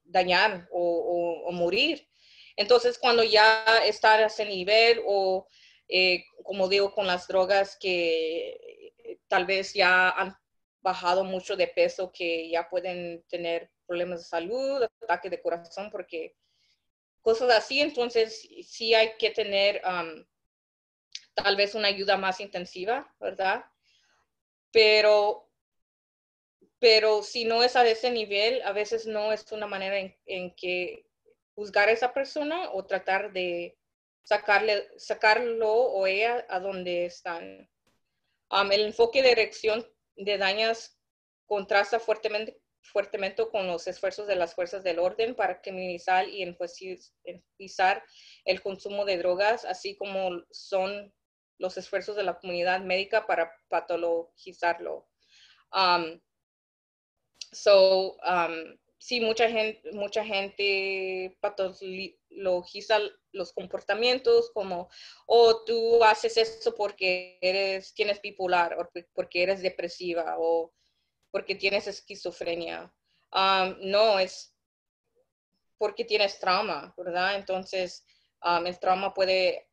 dañar o morir. Entonces, cuando ya está a ese nivel o, como digo, con las drogas que tal vez ya han bajado mucho de peso, que ya pueden tener problemas de salud, ataque de corazón, porque cosas así, entonces sí hay que tener tal vez una ayuda más intensiva, ¿verdad? Pero si no es a ese nivel, a veces no es una manera en que juzgar a esa persona o tratar de sacarlo o ella a donde están. El enfoque de reacción de daños contrasta fuertemente con los esfuerzos de las fuerzas del orden para minimizar y enfatizar el consumo de drogas, así como son los esfuerzos de la comunidad médica para patologizarlo. Sí, mucha gente patologiza los comportamientos como, oh, tú haces eso porque tienes bipolar, o porque eres depresiva, o porque tienes esquizofrenia. No, es porque tienes trauma, ¿verdad? Entonces, el trauma puede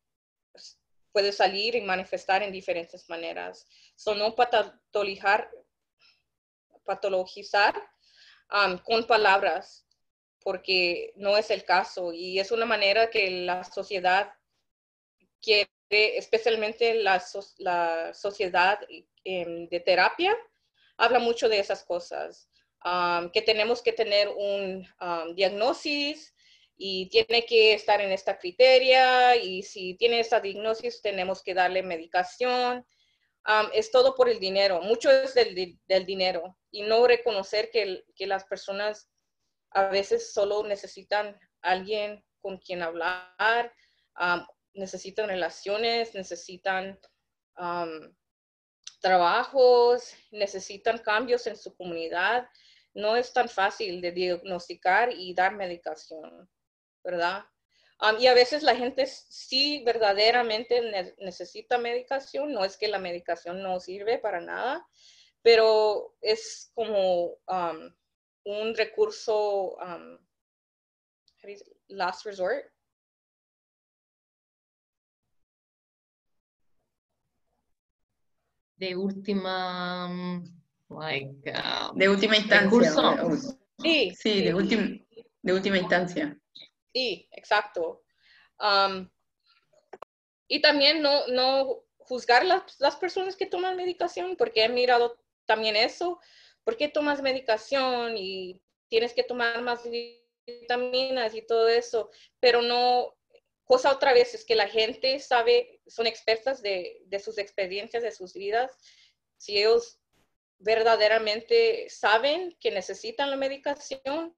salir y manifestar en diferentes maneras. So, no patologizar con palabras, porque no es el caso. Y es una manera que la sociedad quiere, especialmente la sociedad de terapia, habla mucho de esas cosas. Que tenemos que tener un diagnosis y tiene que estar en esta criteria, y si tiene esta diagnosis tenemos que darle medicación. Es todo por el dinero, mucho es del dinero, y no reconocer que las personas a veces solo necesitan alguien con quien hablar, necesitan relaciones, necesitan trabajos, necesitan cambios en su comunidad. No es tan fácil de diagnosticar y dar medicación, ¿verdad? Y a veces la gente sí verdaderamente necesita medicación, no es que la medicación no sirve para nada, pero es como un recurso, last resort. De última, De última instancia. recurso. Sí, Sí, de última instancia. Sí, exacto. Y también no juzgar las personas que toman medicación, porque he mirado también eso. ¿Por qué tomas medicación y tienes que tomar más vitaminas y todo eso? Pero no, cosa otra vez es que la gente sabe, son expertas de sus experiencias, de sus vidas. Si ellos verdaderamente saben que necesitan la medicación,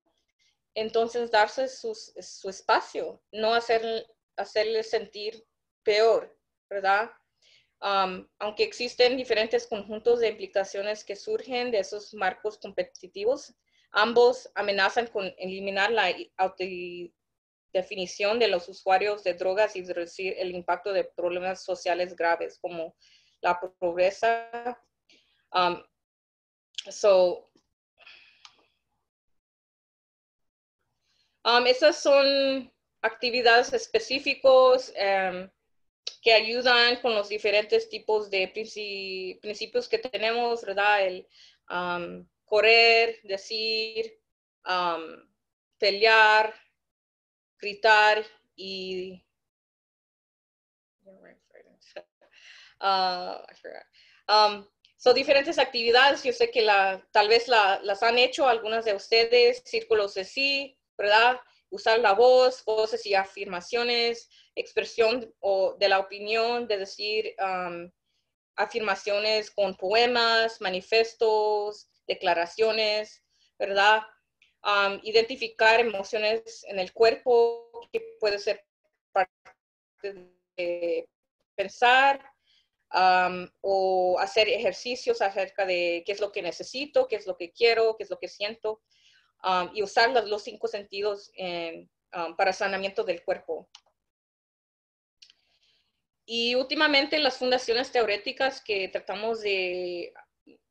entonces darse su espacio, no hacerle sentir peor, ¿verdad? Aunque existen diferentes conjuntos de implicaciones que surgen de esos marcos competitivos, ambos amenazan con eliminar la autodefinición de los usuarios de drogas y reducir el impacto de problemas sociales graves como la pobreza. Esas son actividades específicas que ayudan con los diferentes tipos de principios que tenemos, ¿verdad? El correr, decir, pelear, gritar y I forgot. Son diferentes actividades. Yo sé que tal vez las han hecho algunas de ustedes, círculos de sí, ¿verdad? Usar la voz, voces y afirmaciones, expresión de la opinión, de decir afirmaciones con poemas, manifestos, declaraciones, ¿verdad? Identificar emociones en el cuerpo, que puede ser parte de pensar, o hacer ejercicios acerca de qué es lo que necesito, qué es lo que quiero, qué es lo que siento, y usar los 5 sentidos para sanamiento del cuerpo. Y últimamente las fundaciones teoréticas que tratamos de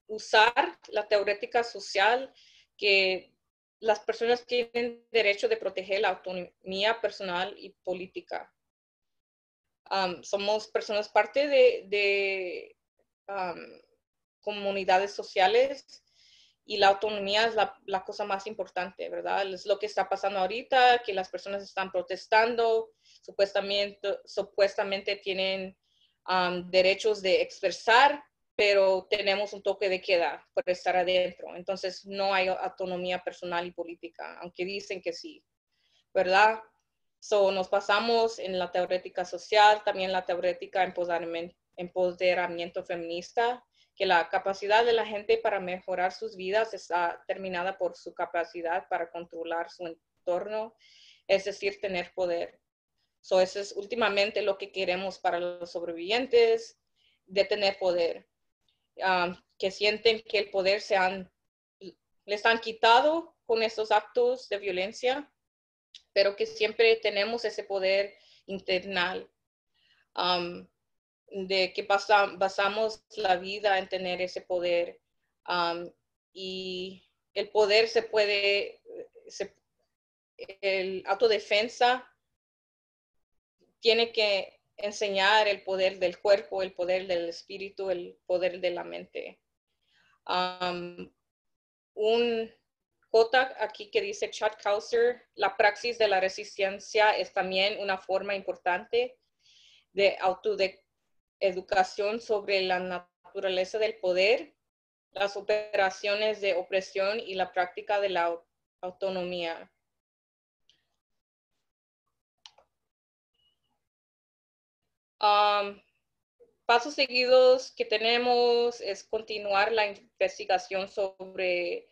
usar, la teorética social, que las personas tienen derecho de proteger la autonomía personal y política. Somos personas parte de comunidades sociales y la autonomía es la cosa más importante, ¿verdad? Es lo que está pasando ahorita, que las personas están protestando, supuestamente tienen derechos de expresar, pero tenemos un toque de queda por estar adentro. Entonces no hay autonomía personal y política, aunque dicen que sí, ¿verdad? Nos pasamos en la teorética social, también la teorética empoderamiento feminista, que la capacidad de la gente para mejorar sus vidas está determinada por su capacidad para controlar su entorno, es decir, tener poder. Eso es últimamente lo que queremos para los sobrevivientes, de tener poder, que sienten que el poder les han quitado con estos actos de violencia, pero que siempre tenemos ese poder internal, de que basamos la vida en tener ese poder, y el poder el autodefensa tiene que enseñar el poder del cuerpo, el poder del espíritu, el poder de la mente. Un J aquí que dice Chad Kauser, la praxis de la resistencia es también una forma importante de autoeducación sobre la naturaleza del poder, las operaciones de opresión y la práctica de la autonomía. Pasos seguidos que tenemos es continuar la investigación sobre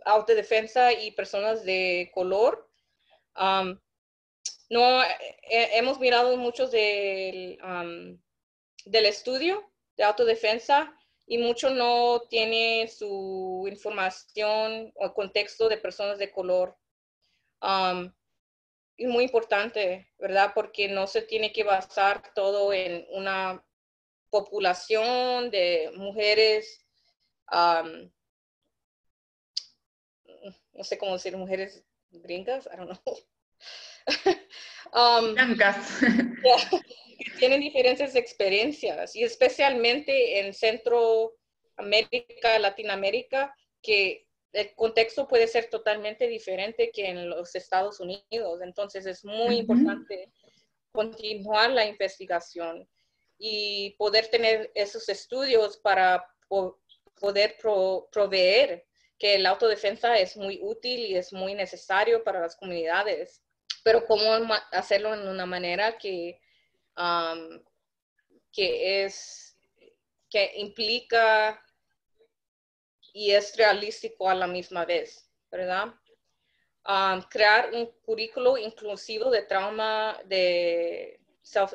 autodefensa y personas de color. Hemos mirado muchos del estudio de autodefensa y mucho no tiene su información o contexto de personas de color. Es muy importante, ¿verdad? Porque no se tiene que basar todo en una población de mujeres, no sé cómo decir, mujeres gringas, I don't know. Blancas. Que tienen diferentes experiencias y especialmente en Centroamérica, Latinoamérica, que el contexto puede ser totalmente diferente que en los Estados Unidos. Entonces es muy importante continuar la investigación y poder tener esos estudios para poder proveer que la autodefensa es muy útil y es muy necesario para las comunidades, pero cómo hacerlo en una manera que implica y es realístico a la misma vez, ¿verdad? Crear un currículo inclusivo de trauma, de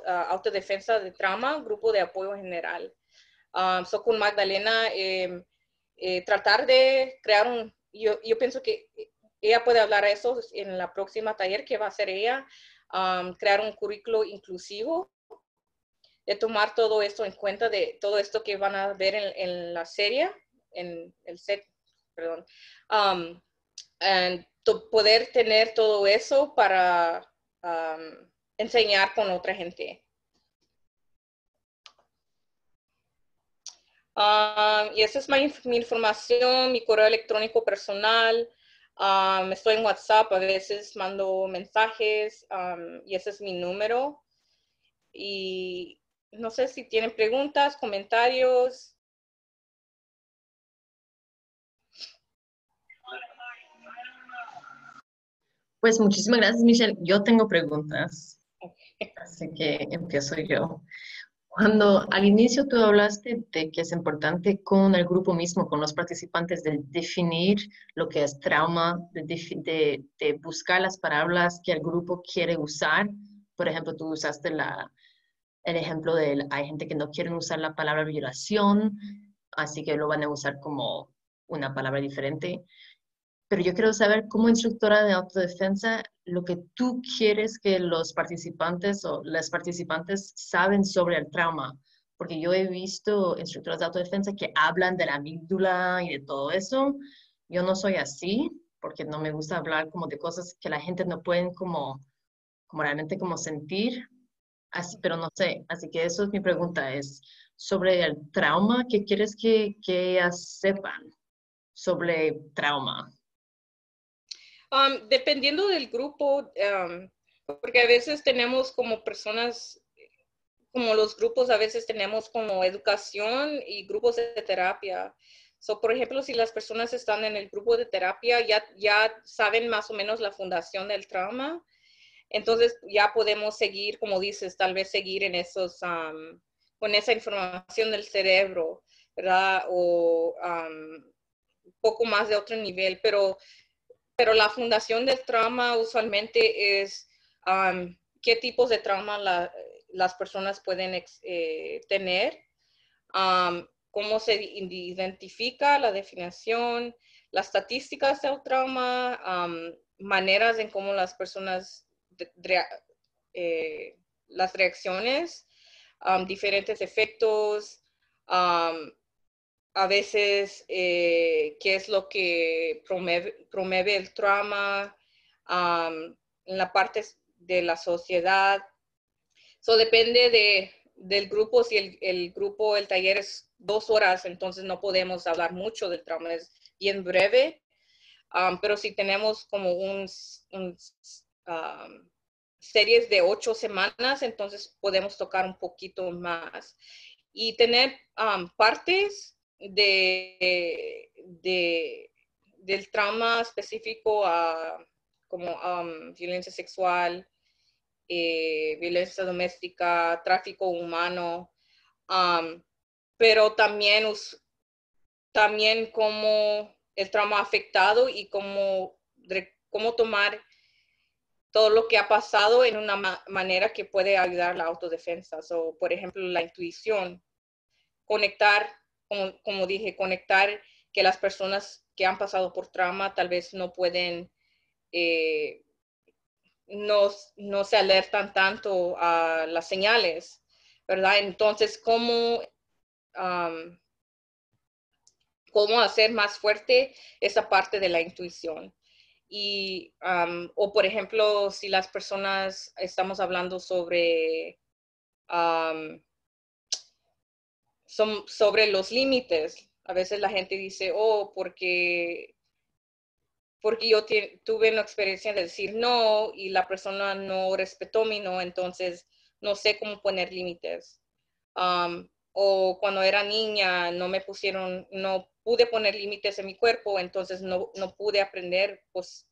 autodefensa de trauma, grupo de apoyo general. Con Magdalena, tratar de crear yo pienso que ella puede hablar de eso en la próxima taller que va a hacer ella, crear un currículo inclusivo de tomar todo esto en cuenta, de todo esto que van a ver en la serie, en el set, perdón, poder tener todo eso para enseñar con otra gente. Y esa es mi información, mi correo electrónico personal. Estoy en WhatsApp, a veces mando mensajes y ese es mi número. Y no sé si tienen preguntas, comentarios. Pues muchísimas gracias, Michelle. Yo tengo preguntas, así que empiezo yo. Cuando al inicio tú hablaste de que es importante con el grupo mismo, con los participantes, de definir lo que es trauma, de buscar las palabras que el grupo quiere usar. Por ejemplo, tú usaste el ejemplo de hay gente que no quiere usar la palabra violación, así que lo van a usar como una palabra diferente. Pero yo quiero saber, como instructora de autodefensa, lo que tú quieres que los participantes o las participantes saben sobre el trauma. Porque yo he visto instructoras de autodefensa que hablan de la amígdala y de todo eso. Yo no soy así, porque no me gusta hablar como de cosas que la gente no pueden como realmente como sentir. Así, pero no sé. Así que eso es mi pregunta, es sobre el trauma, ¿qué quieres que ellas sepan sobre trauma? Dependiendo del grupo, porque a veces tenemos como personas, como los grupos, a veces tenemos como educación y grupos de terapia. So, por ejemplo, si las personas están en el grupo de terapia, ya saben más o menos la fundación del trauma, entonces ya podemos seguir, como dices, tal vez seguir en esos, con esa información del cerebro, ¿verdad? O un poco más de otro nivel, pero la fundación del trauma usualmente es qué tipos de trauma las personas pueden tener, cómo se identifica la definición, las estadísticas del trauma, maneras en cómo las personas, las reacciones, diferentes efectos, a veces qué es lo que promueve el trauma en la parte de la sociedad. So, depende del grupo. Si el grupo, el taller es 2 horas, entonces no podemos hablar mucho del trauma, es bien breve. Pero si tenemos como series de 8 semanas, entonces podemos tocar un poquito más. Y tener partes del trauma específico como violencia sexual, violencia doméstica, tráfico humano, pero también cómo el trauma ha afectado y cómo tomar todo lo que ha pasado en una manera que puede ayudar a la autodefensa. So, por ejemplo, la intuición, conectar, como dije, conectar que las personas que han pasado por trauma tal vez no pueden, no se alertan tanto a las señales, ¿verdad? Entonces, cómo hacer más fuerte esa parte de la intuición. Y, o por ejemplo, si las personas estamos hablando sobre sobre los límites. A veces la gente dice, oh, porque yo tuve una experiencia de decir no y la persona no respetó mi no, entonces no sé cómo poner límites. O cuando era niña no pude poner límites en mi cuerpo, entonces no pude aprender, pues,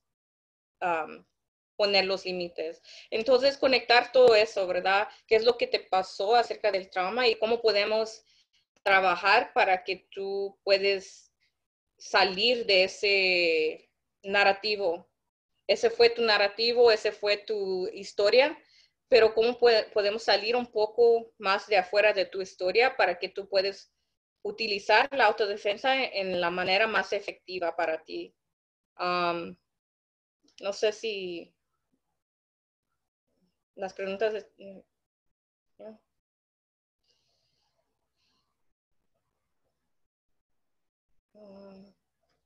poner los límites. Entonces, conectar todo eso, ¿verdad? ¿Qué es lo que te pasó acerca del trauma y cómo podemos trabajar para que tú puedes salir de ese narrativo? Ese fue tu narrativo, ese fue tu historia, pero cómo podemos salir un poco más de afuera de tu historia para que tú puedas utilizar la autodefensa en la manera más efectiva para ti. No sé si las preguntas...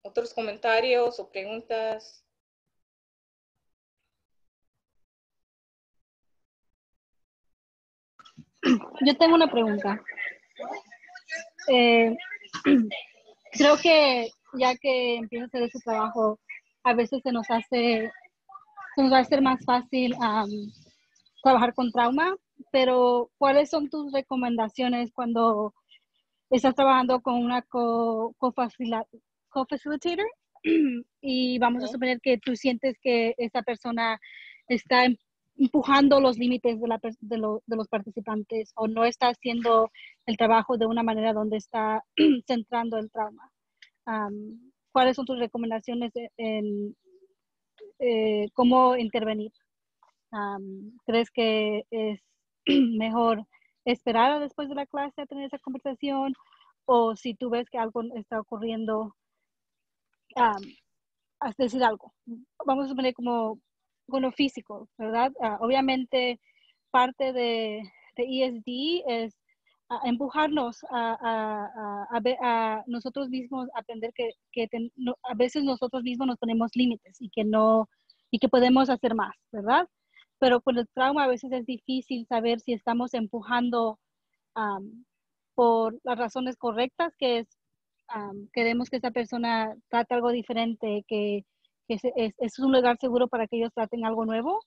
¿Otros comentarios o preguntas? Yo tengo una pregunta. Creo que ya que empieza a hacer ese trabajo, a veces se nos va a hacer más fácil trabajar con trauma, pero ¿cuáles son tus recomendaciones cuando estás trabajando con una co-facilitator? Y vamos a suponer que tú sientes que esa persona está empujando los límites de los participantes o no está haciendo el trabajo de una manera donde está centrando el trauma. ¿Cuáles son tus recomendaciones en cómo intervenir? ¿Crees que es mejor esperar a después de la clase a tener esa conversación? O si tú ves que algo está ocurriendo, a decir algo. Vamos a suponer como con lo físico, ¿verdad? Obviamente parte de ESD es empujarnos a nosotros mismos, aprender a veces nosotros mismos nos ponemos límites y que podemos hacer más, ¿verdad? Pero con el trauma a veces es difícil saber si estamos empujando por las razones correctas, que es queremos que esa persona trate algo diferente, que es un lugar seguro para que ellos traten algo nuevo.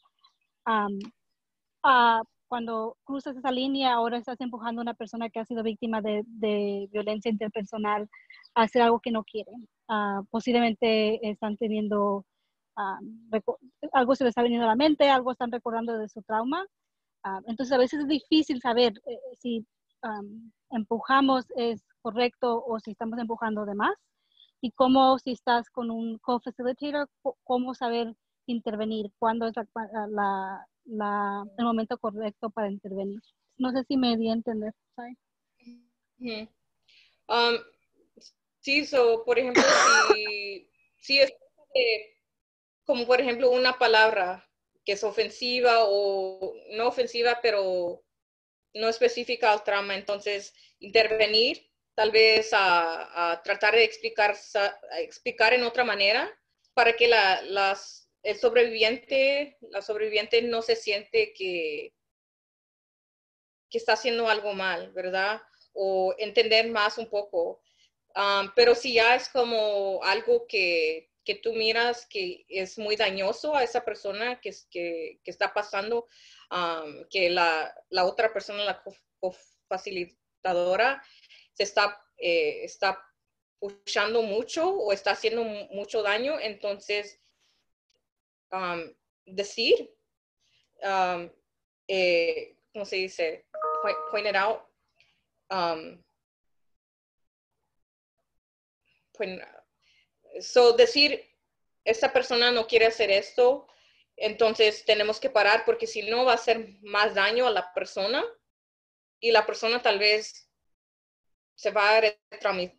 Cuando cruzas esa línea, ahora estás empujando a una persona que ha sido víctima de violencia interpersonal a hacer algo que no quieren. Posiblemente están teniendo, algo se les está viniendo a la mente, algo están recordando de su trauma. Entonces a veces es difícil saber si empujamos es correcto o si estamos empujando de más. Y cómo, si estás con un co-facilitator, cómo saber intervenir, cuándo es el momento correcto para intervenir. No sé si me di a entender, ¿sabes? Sí, por ejemplo, si es como por ejemplo una palabra que es ofensiva o no ofensiva, pero no específica al trauma, entonces intervenir, tal vez a tratar de explicar en otra manera para que la sobreviviente no se siente que está haciendo algo mal, ¿verdad? O entender más un poco. Pero si ya es como algo que tú miras que es muy dañoso a esa persona que está pasando, que la otra persona, la facilitadora, se está pushando mucho o está haciendo mucho daño, entonces decir, ¿cómo se dice? Point it out. Decir, esta persona no quiere hacer esto, entonces tenemos que parar porque si no va a hacer más daño a la persona y la persona tal vez se va a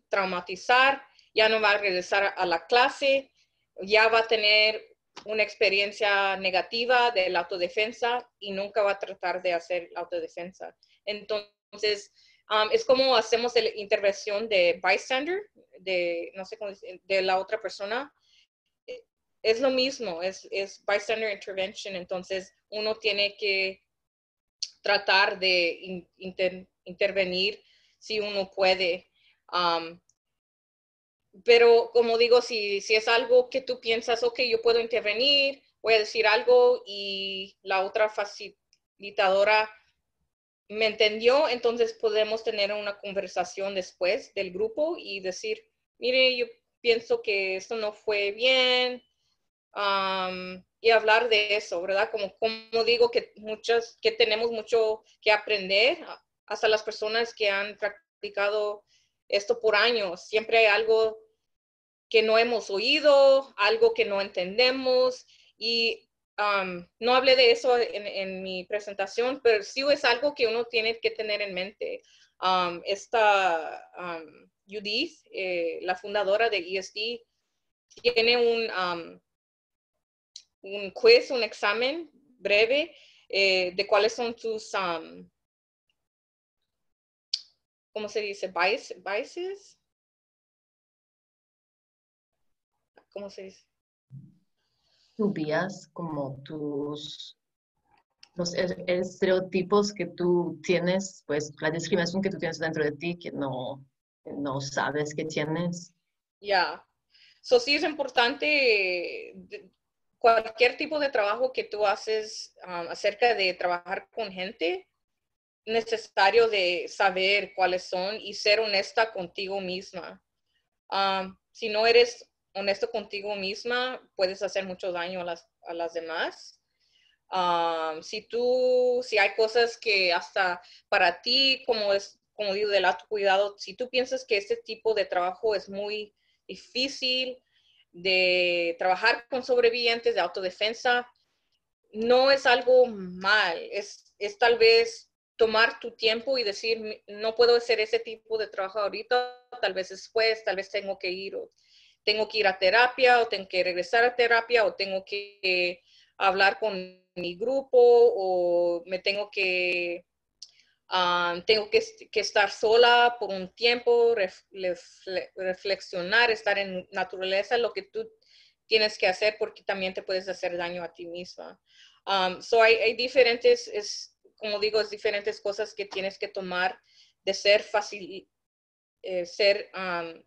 traumatizar, ya no va a regresar a la clase, ya va a tener una experiencia negativa de la autodefensa y nunca va a tratar de hacer autodefensa. Entonces, es como hacemos la intervención de bystander, no sé cómo decir, de la otra persona. Es lo mismo, es bystander intervention. Entonces, uno tiene que tratar de intervenir si uno puede. Pero como digo, si es algo que tú piensas, ok, yo puedo intervenir, voy a decir algo y la otra facilitadora me entendió, entonces podemos tener una conversación después del grupo y decir, mire, yo pienso que esto no fue bien, y hablar de eso, ¿verdad? Como digo, que tenemos mucho que aprender, hasta las personas que han practicado esto por años, siempre hay algo que no hemos oído, algo que no entendemos y no hablé de eso en mi presentación, pero sí es algo que uno tiene que tener en mente. Judith, la fundadora de ESD, tiene un quiz, un examen breve de cuáles son tus, ¿cómo se dice? Biases. ¿cómo se dice? ¿Tú vías como los estereotipos que tú tienes, pues la discriminación que tú tienes dentro de ti que no sabes que tienes? Ya. So, sí es importante cualquier tipo de trabajo que tú haces acerca de trabajar con gente, necesario de saber cuáles son y ser honesta contigo misma. Si no eres honesto contigo misma, puedes hacer mucho daño a las demás. Si hay cosas que hasta para ti, como digo, del autocuidado, si tú piensas que este tipo de trabajo es muy difícil de trabajar con sobrevivientes de autodefensa, no es algo mal, es tal vez tomar tu tiempo y decir, no puedo hacer ese tipo de trabajo ahorita, tal vez después, tal vez tengo que ir a terapia, o tengo que regresar a terapia, o tengo que hablar con mi grupo, o me tengo que estar sola por un tiempo, reflexionar, estar en naturaleza, lo que tú tienes que hacer, porque también te puedes hacer daño a ti misma. Hay diferentes, como digo, es diferentes cosas que tienes que tomar de ser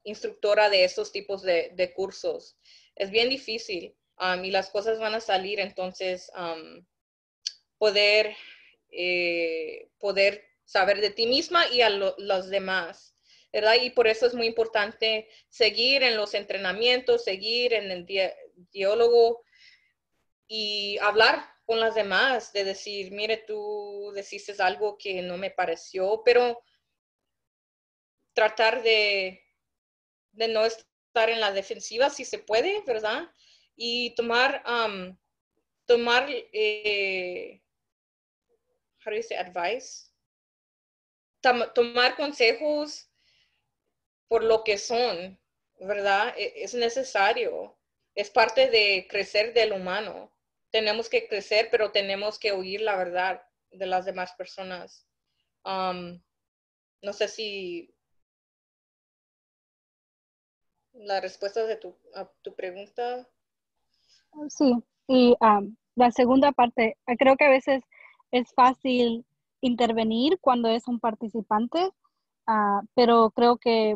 instructora de estos tipos de cursos. Es bien difícil y las cosas van a salir, entonces poder saber de ti misma y a los demás, ¿verdad? Y por eso es muy importante seguir en los entrenamientos, seguir en el diálogo y hablar con las demás, de decir, mire, tú deciste algo que no me pareció, pero tratar de no estar en la defensiva si se puede, ¿verdad? Y tomar how do you say advice? Tomar consejos por lo que son, ¿verdad? Es necesario. Es parte de crecer del humano. Tenemos que crecer, pero tenemos que oír la verdad de las demás personas. No sé si la respuesta a tu pregunta. Sí, y la segunda parte, creo que a veces es fácil intervenir cuando es un participante, pero creo que,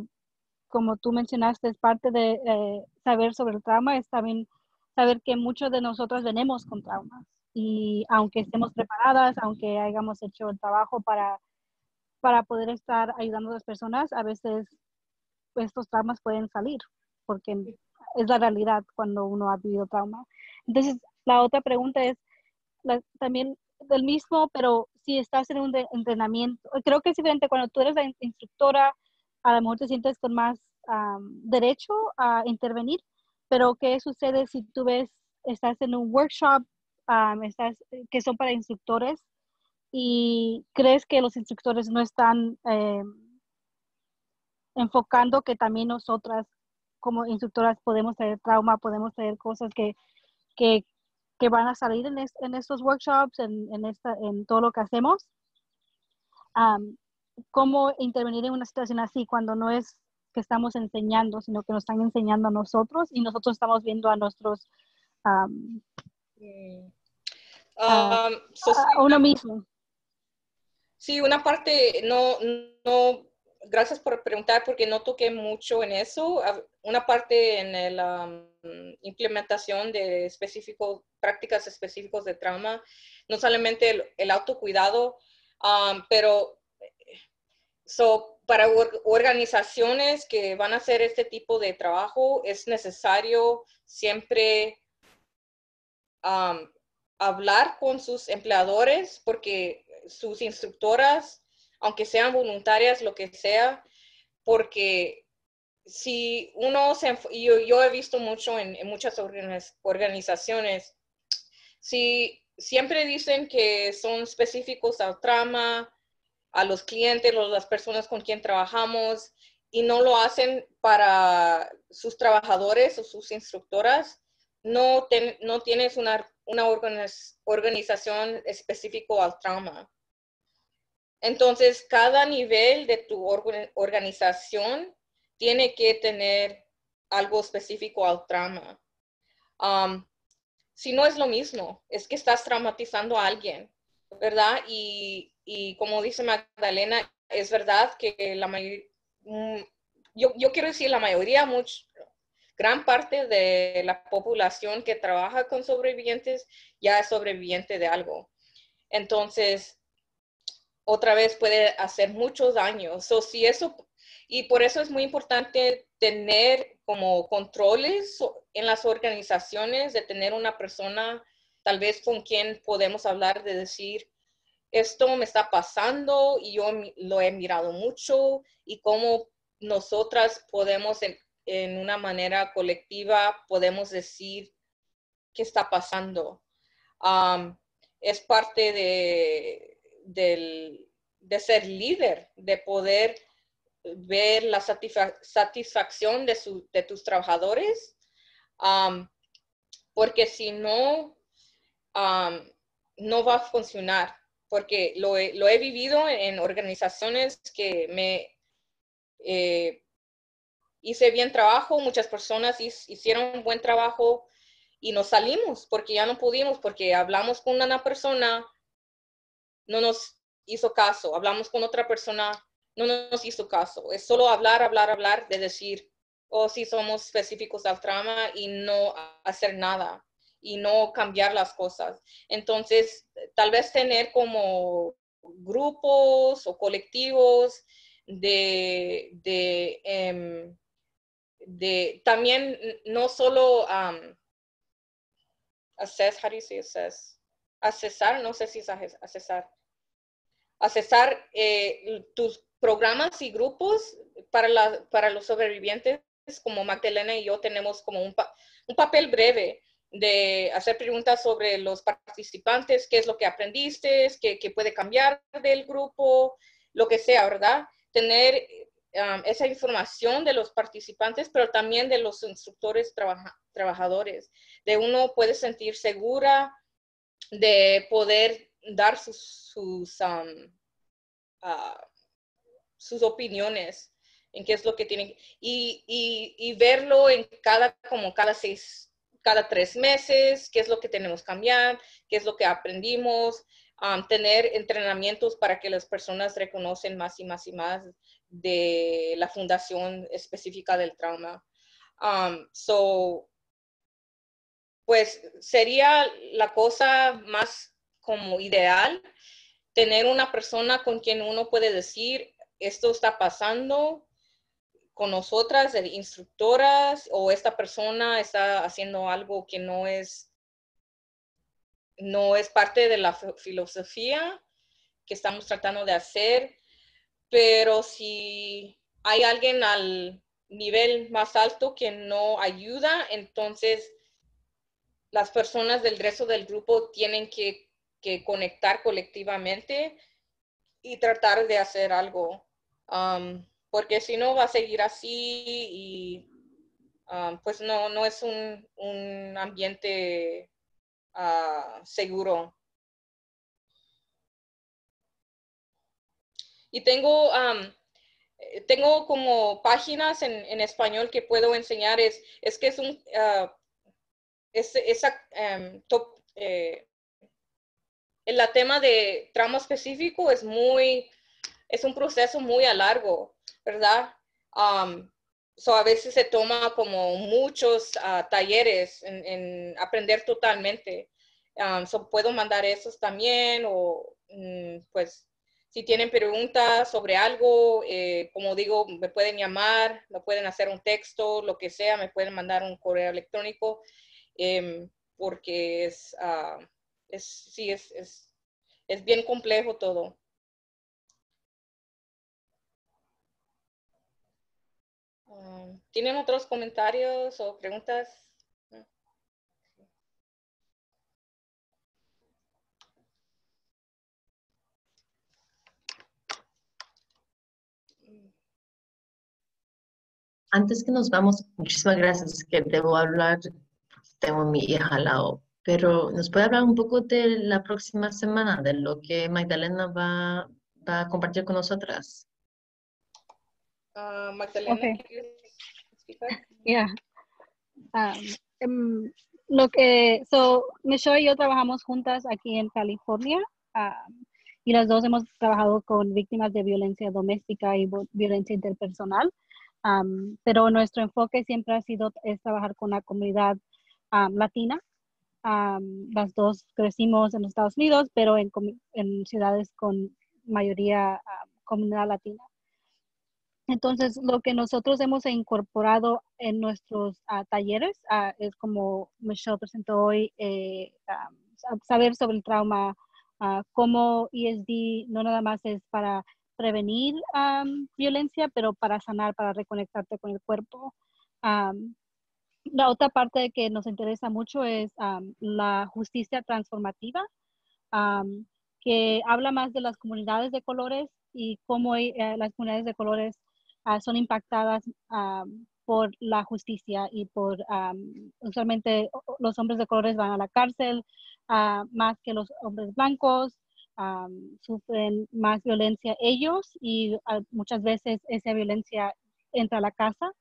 como tú mencionaste, es parte de saber sobre el trauma, es también saber que muchos de nosotros venimos con traumas. Y aunque estemos preparadas, aunque hayamos hecho el trabajo para poder estar ayudando a las personas, a veces estos traumas pueden salir, porque es la realidad cuando uno ha vivido trauma. Entonces, la otra pregunta es también del mismo, pero si estás en un entrenamiento, creo que es diferente cuando tú eres la instructora, a lo mejor te sientes con más derecho a intervenir, pero ¿qué sucede si tú estás en un workshop, que son para instructores y crees que los instructores no están enfocando que también nosotras como instructoras podemos tener trauma, podemos tener cosas que, que van a salir en estos workshops, en todo lo que hacemos? ¿Cómo intervenir en una situación así cuando no es que estamos enseñando, sino que nos están enseñando a nosotros y nosotros estamos viendo a nuestros, a uno mismo? Sí, una parte, no, gracias por preguntar porque no toqué mucho en eso. Una parte en la implementación de prácticas específicas de trauma, no solamente el autocuidado, pero para organizaciones que van a hacer este tipo de trabajo es necesario siempre hablar con sus empleadores, porque sus instructoras, aunque sean voluntarias, lo que sea, porque si yo he visto mucho en muchas organizaciones, si siempre dicen que son específicos al trauma, a los clientes, a las personas con quien trabajamos, y no lo hacen para sus trabajadores o sus instructoras, no tienes una organización específica al trauma. Entonces, cada nivel de tu organización tiene que tener algo específico al trauma. si no es lo mismo, es que estás traumatizando a alguien, ¿verdad? Y como dice Magdalena, es verdad que yo quiero decir la mayoría, gran parte de la población que trabaja con sobrevivientes ya es sobreviviente de algo. Entonces, otra vez puede hacer muchos daños. Y por eso es muy importante tener como controles en las organizaciones, de tener una persona tal vez con quien podemos hablar, de decir, esto me está pasando y yo lo he mirado mucho, y cómo nosotras podemos en una manera colectiva podemos decir qué está pasando. Es parte de ser líder, de poder ver la satisfacción de tus trabajadores, porque si no, no va a funcionar, porque lo he vivido en organizaciones que hice bien trabajo, muchas personas hicieron un buen trabajo y nos salimos porque ya no pudimos, porque hablamos con una persona, no nos hizo caso, hablamos con otra persona, no nos hizo caso. Es solo hablar, de decir, oh, sí, somos específicos al trauma, y no hacer nada y no cambiar las cosas. Entonces, tal vez tener como grupos o colectivos también no solo assess, how do you say assess? Accesar, no sé si es accesar tus programas y grupos para los sobrevivientes, como Magdalena y yo tenemos como un papel breve de hacer preguntas sobre los participantes, qué es lo que aprendiste, qué puede cambiar del grupo, lo que sea, ¿verdad? Tener esa información de los participantes, pero también de los instructores trabajadores, de uno puede sentir segura de poder dar sus opiniones en qué es lo que tienen, y verlo en cada 3 meses, qué es lo que tenemos que cambiar, qué es lo que aprendimos, tener entrenamientos para que las personas reconocen más y más y más de la fundación específica del trauma. Pues sería la cosa más como ideal, tener una persona con quien uno puede decir, esto está pasando con nosotras, instructoras, o esta persona está haciendo algo que no es parte de la filosofía que estamos tratando de hacer. Pero si hay alguien al nivel más alto que no ayuda, entonces las personas del resto del grupo tienen que conectar colectivamente y tratar de hacer algo, porque si no va a seguir así, y pues no es un ambiente seguro. Y tengo como páginas en español que puedo enseñar. Es que es un el tema de trauma específico es un proceso muy largo, ¿verdad? A veces se toma como muchos talleres en aprender totalmente. Puedo mandar esos también, o pues si tienen preguntas sobre algo, como digo, me pueden llamar, me pueden hacer un texto, lo que sea, me pueden mandar un correo electrónico, porque es bien complejo todo. ¿Tienen otros comentarios o preguntas? Antes que nos vamos, muchísimas gracias, que debo hablar, tengo a mi hija al lado, pero ¿nos puede hablar un poco de la próxima semana, de lo que Magdalena va a compartir con nosotras? Magdalena, Okay. ¿quieres explicar? Yeah. Michelle y yo trabajamos juntas aquí en California, y las dos hemos trabajado con víctimas de violencia doméstica y violencia interpersonal, pero nuestro enfoque siempre es trabajar con la comunidad latina. Las dos crecimos en los Estados Unidos, pero en ciudades con mayoría comunidad latina. Entonces, lo que nosotros hemos incorporado en nuestros talleres es como Michelle presentó hoy, saber sobre el trauma, cómo ESD no nada más es para prevenir violencia, pero para sanar, para reconectarte con el cuerpo. La otra parte que nos interesa mucho es la justicia transformativa, que habla más de las comunidades de colores y cómo las comunidades de colores son impactadas por la justicia y por, usualmente los hombres de colores van a la cárcel más que los hombres blancos, sufren más violencia ellos y muchas veces esa violencia entra a la casa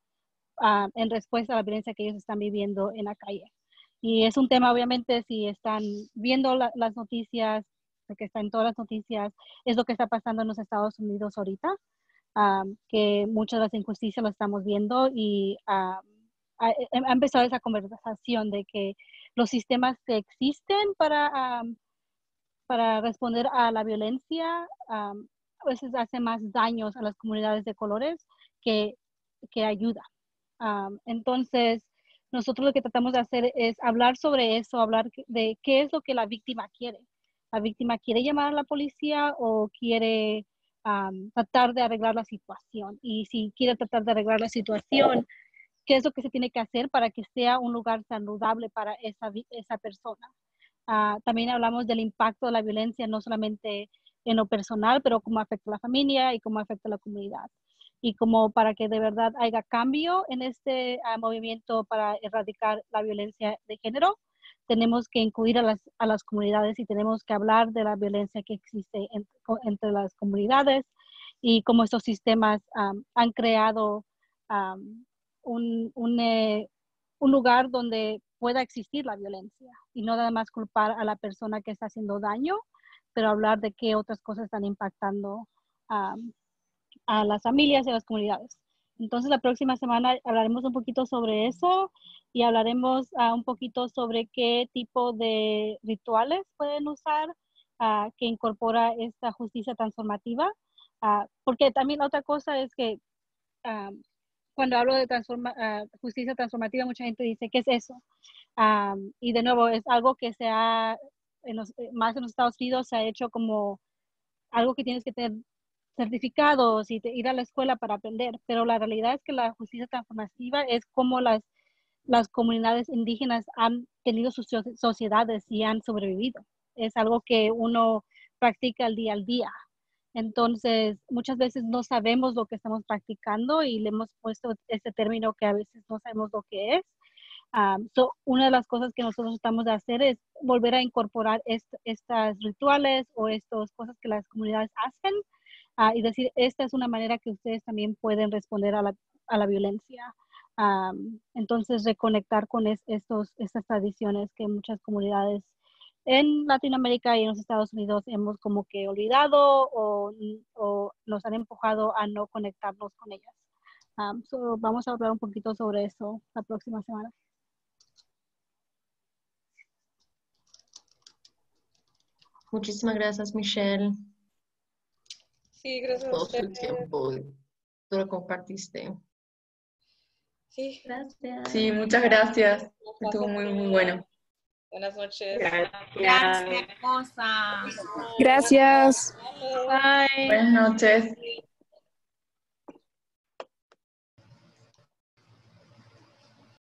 en respuesta a la violencia que ellos están viviendo en la calle. Y es un tema, obviamente, si están viendo las noticias, porque está en todas las noticias, es lo que está pasando en los Estados Unidos ahorita, que muchas de las injusticias lo estamos viendo y ha empezado esa conversación de que los sistemas que existen para responder a la violencia a veces hace más daños a las comunidades de colores que ayuda. Entonces, nosotros lo que tratamos de hacer es hablar sobre eso, hablar de qué es lo que la víctima quiere. ¿La víctima quiere llamar a la policía o quiere tratar de arreglar la situación? Y si quiere tratar de arreglar la situación, ¿qué es lo que se tiene que hacer para que sea un lugar saludable para esa persona? También hablamos del impacto de la violencia, no solamente en lo personal, pero cómo afecta a la familia y cómo afecta a la comunidad. Y como para que de verdad haya cambio en este movimiento para erradicar la violencia de género, tenemos que incluir a las comunidades y tenemos que hablar de la violencia que existe entre las comunidades y cómo estos sistemas han creado un lugar donde pueda existir la violencia y no nada más culpar a la persona que está haciendo daño, pero hablar de qué otras cosas están impactando a las familias y a las comunidades. Entonces, la próxima semana hablaremos un poquito sobre eso y hablaremos un poquito sobre qué tipo de rituales pueden usar que incorpora esta justicia transformativa. Porque también otra cosa es que cuando hablo de justicia transformativa, mucha gente dice, ¿qué es eso? Y de nuevo, es algo que más en los Estados Unidos se ha hecho como algo que tienes que tener certificados y ir a la escuela para aprender, pero la realidad es que la justicia transformativa es como las comunidades indígenas han tenido sus sociedades y han sobrevivido. Es algo que uno practica al día. Entonces, muchas veces no sabemos lo que estamos practicando y le hemos puesto este término que a veces no sabemos lo que es. Una de las cosas que nosotros tratamos de hacer es volver a incorporar estos rituales o estas cosas que las comunidades hacen y decir, esta es una manera que ustedes también pueden responder a la violencia. Entonces, reconectar con estas tradiciones que muchas comunidades en Latinoamérica y en los Estados Unidos hemos como que olvidado o nos han empujado a no conectarnos con ellas. Vamos a hablar un poquito sobre eso la próxima semana. Muchísimas gracias, Michelle. Sí, gracias a Todo usted. su tiempo. Tú lo compartiste. Sí. Gracias. Sí, muchas gracias. Estuvo muy, muy bueno. Buenas noches. Gracias, hermosa. Gracias. Bye. Buenas noches.